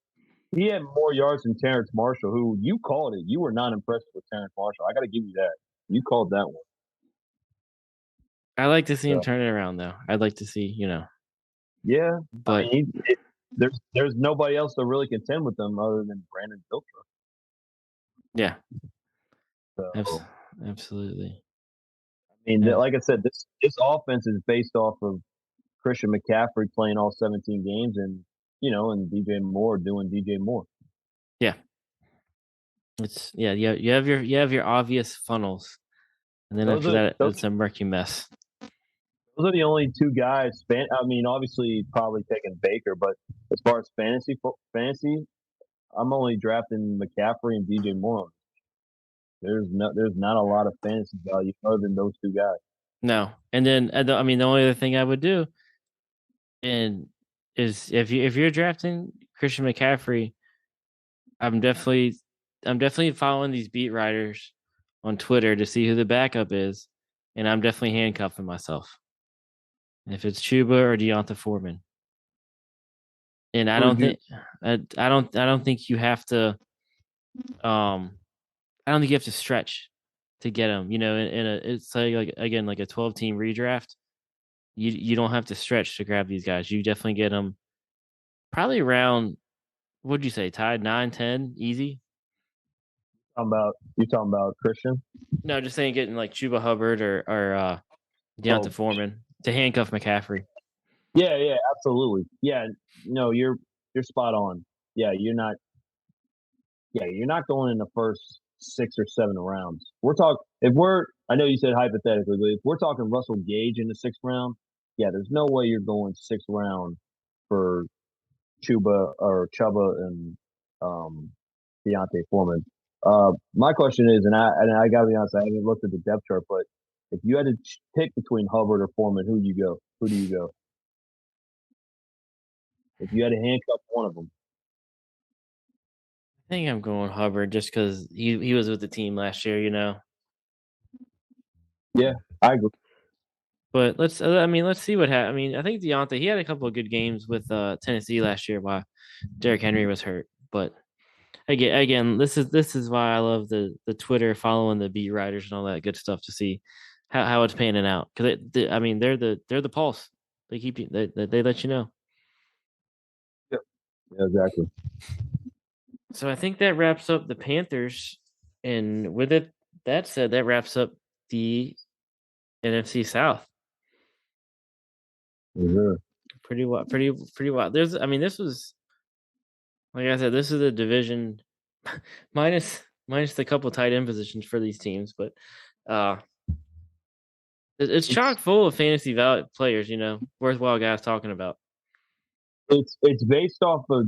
he had more yards than Terrence Marshall, who you called it. You were not impressed with Terrence Marshall. I got to give you that. You called that one. I like to see him So turn it around, though. I'd like to see, yeah, I but mean, there's nobody else to really contend with them other than Brandon Ziltra. yeah, abs- So absolutely. I mean, Abs- like I said, this offense is based off of Christian McCaffrey playing all 17 games, and and DJ Moore doing DJ Moore. yeah, you have your obvious funnels, and then Those after are that, those it's a murky mess. those are the only two guys. I mean, obviously, probably taking Baker, but as far as fantasy, I'm only drafting McCaffrey and DJ Moore. There's not a lot of fantasy value other than those two guys. No, and then I mean, the only other thing I would do, and is if you're drafting Christian McCaffrey, I'm definitely I'm definitely following these beat writers on Twitter to see who the backup is, and I'm definitely handcuffing myself if it's Chuba or Deonta Foreman. And I Who don't would you? think I don't think you have to um I don't think you have to stretch to get them. In a it's like again like a 12 team redraft. You don't have to stretch to grab these guys. You definitely get them probably around, what'd you say, tied 9, 10, easy. You talking about Christian? No, just saying getting like Chuba Hubbard or Deonta Oh, Foreman to handcuff McCaffrey. yeah, yeah, absolutely. Yeah, no, you're spot on. Yeah, you're not going in the first 6 or 7 rounds. We're talking if we're I know you said hypothetically, but if we're talking Russell Gage in the 6th round, yeah, there's no way you're going 6th round for Chuba and um Deontay Foreman. My question is, and I gotta be honest, I haven't looked at the depth chart, but if you had to pick between Hubbard or Foreman, who do you go? Who do you go? If you had to handcuff one of them, I think I'm going Hubbard just because he was with the team last year. yeah, I agree. But let's see what happens. I mean, I think Deontay, he had a couple of good games with Tennessee last year while Derrick Henry was hurt. But again, this is why I love the Twitter following the beat writers and all that good stuff to see how it's panning out. Because I mean, they're the pulse. They keep you they let you know. Yeah, yeah, exactly. So I think that wraps up the Panthers, and with it that said, that wraps up the NFC South. Mhm. Pretty well, pretty well. I mean, this was, like I said, this is a division minus the couple tight end positions for these teams, but uh, it's It's chock full of fantasy valid players. Worthwhile guys talking about. it's based off of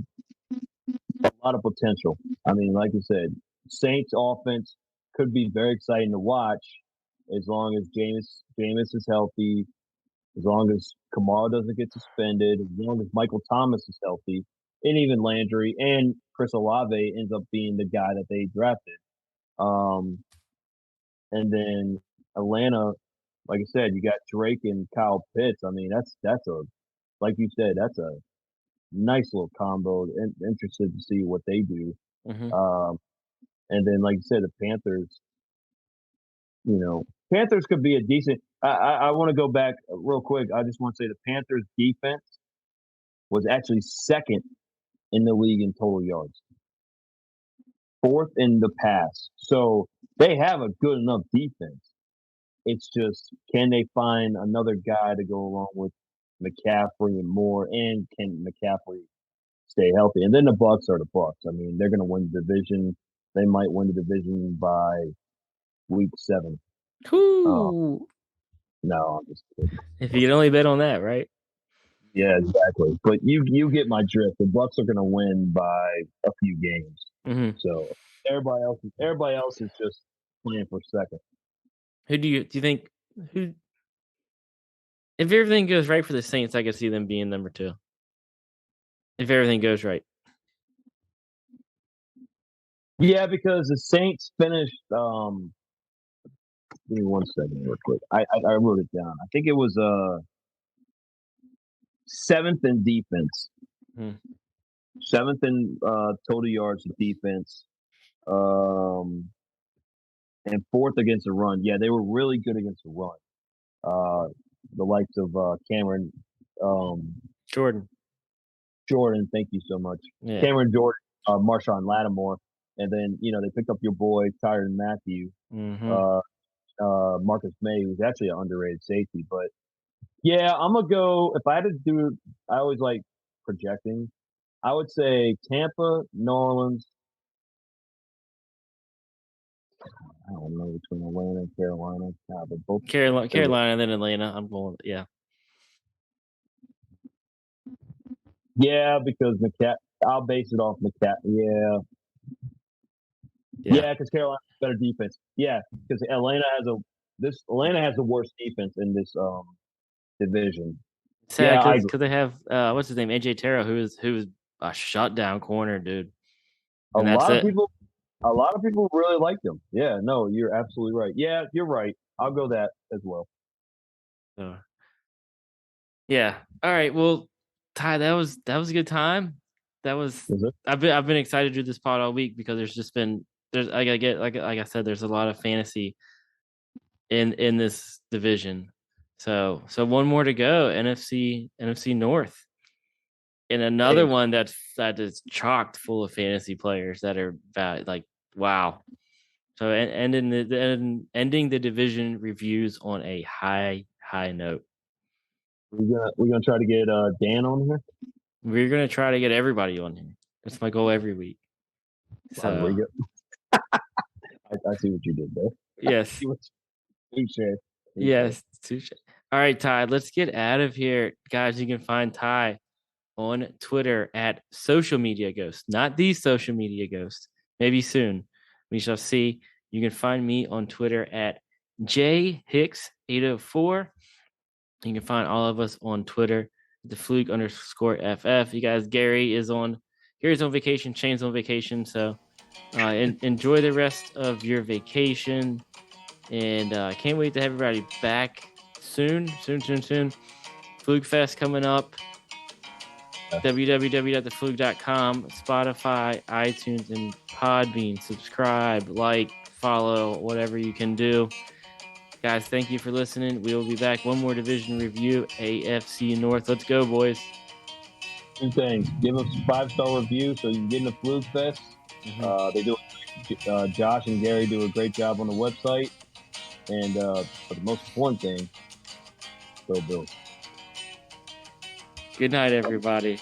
a lot of potential. I mean, like you said, Saints offense could be very exciting to watch as long as Jameis is healthy, as long as Kamara doesn't get suspended, as long as Michael Thomas is healthy, and even Landry and Chris Olave ends up being the guy that they drafted. Um, and then Atlanta, like I said, you got Drake and Kyle Pitts. I mean, that's a like you said, that's a nice little combo. And interested to see what they do. Hmm. Um, and then, like you said, the Panthers. Panthers could be a decent. I want to go back real quick. I just want to say the Panthers defense was actually second in the league in total yards, fourth in the pass. So they have a good enough defense. It's just, can they find another guy to go along with McCaffrey and Moore, and can McCaffrey stay healthy? And then the Bucks are the Bucks. I mean, they're going to win the division. They might win the division by week 7. Uh, Whoo! no, I'm just kidding. If you could only bet on that, right? Yeah, exactly. But you get my drift. The Bucks are going to win by a few games. Hmm. So everybody else is just playing for second. Who do you think who if everything goes right for the Saints, I could see them being number two. if everything goes right. Yeah, because the Saints finished. Give me 1 second, real quick. I wrote it down. I think it was seventh in defense, Hmm. seventh in total yards of defense, um, and fourth against the run. Yeah, they were really good against the run. Uh, the likes of Cameron um, Jordan. Jordan. Thank you so much, Yeah. Cameron Jordan, Marshawn Lattimore, and then they picked up your boy Tyron Matthew, Mm-hmm. uh, Marcus May, who's actually an underrated safety. But yeah, I'm gonna go. If I had to do, I always like projecting. I would say Tampa, New Orleans. I don't know between Atlanta and Carolina. They're both Carolina, they're really, Carolina, then Atlanta. I'm going. Yeah. yeah, because McCat. I'll base it off McCat. Yeah, Yeah. yeah, because Carolina has better defense. Yeah, because Atlanta has the worst defense in this division. Sad Yeah, I because agree. they have what's his name, AJ Terrell, who's a shutdown corner, dude, A and that's lot of it. people, a lot of people really like him. Yeah, no, you're absolutely right. Yeah, you're right. I'll go that as well. So, yeah. All right. Well, Ty, that was a good time. That was Is it? I've been excited to do this pod all week because there's I gotta get like I said, there's a lot of fantasy in this division. So one more to go, NFC North. And another Hey, one that is chocked full of fantasy players that are like wow. So ending the division reviews on a high note. we're gonna try to get Dan on here. We're gonna try to get everybody on here. That's my goal every week. There we So go. I see what you did there. yes, See what you said. yes, touche. All right, Ty. Let's get out of here, guys. You can find Ty on Twitter at social media ghost, not the social media ghost. Maybe soon. We shall see. You can find me on Twitter at jhicks804. You can find all of us on Twitter, the fluke_FF. You guys, Gary's on vacation, Shane's on vacation. So enjoy the rest of your vacation. And can't wait to have everybody back soon. Fluke Fest coming up. www.thefluke.com, Spotify, iTunes, and Podbean. Subscribe, like, follow, whatever you can do. Guys, thank you for listening. We will be back. One more division review, AFC North. Let's go, boys. Two things. Give us a 5-star review so you can get in the Fluke Fest. Mm-hmm. They do. Josh and Gary do a great job on the website. And but the most important thing, go Bills. Good night, everybody.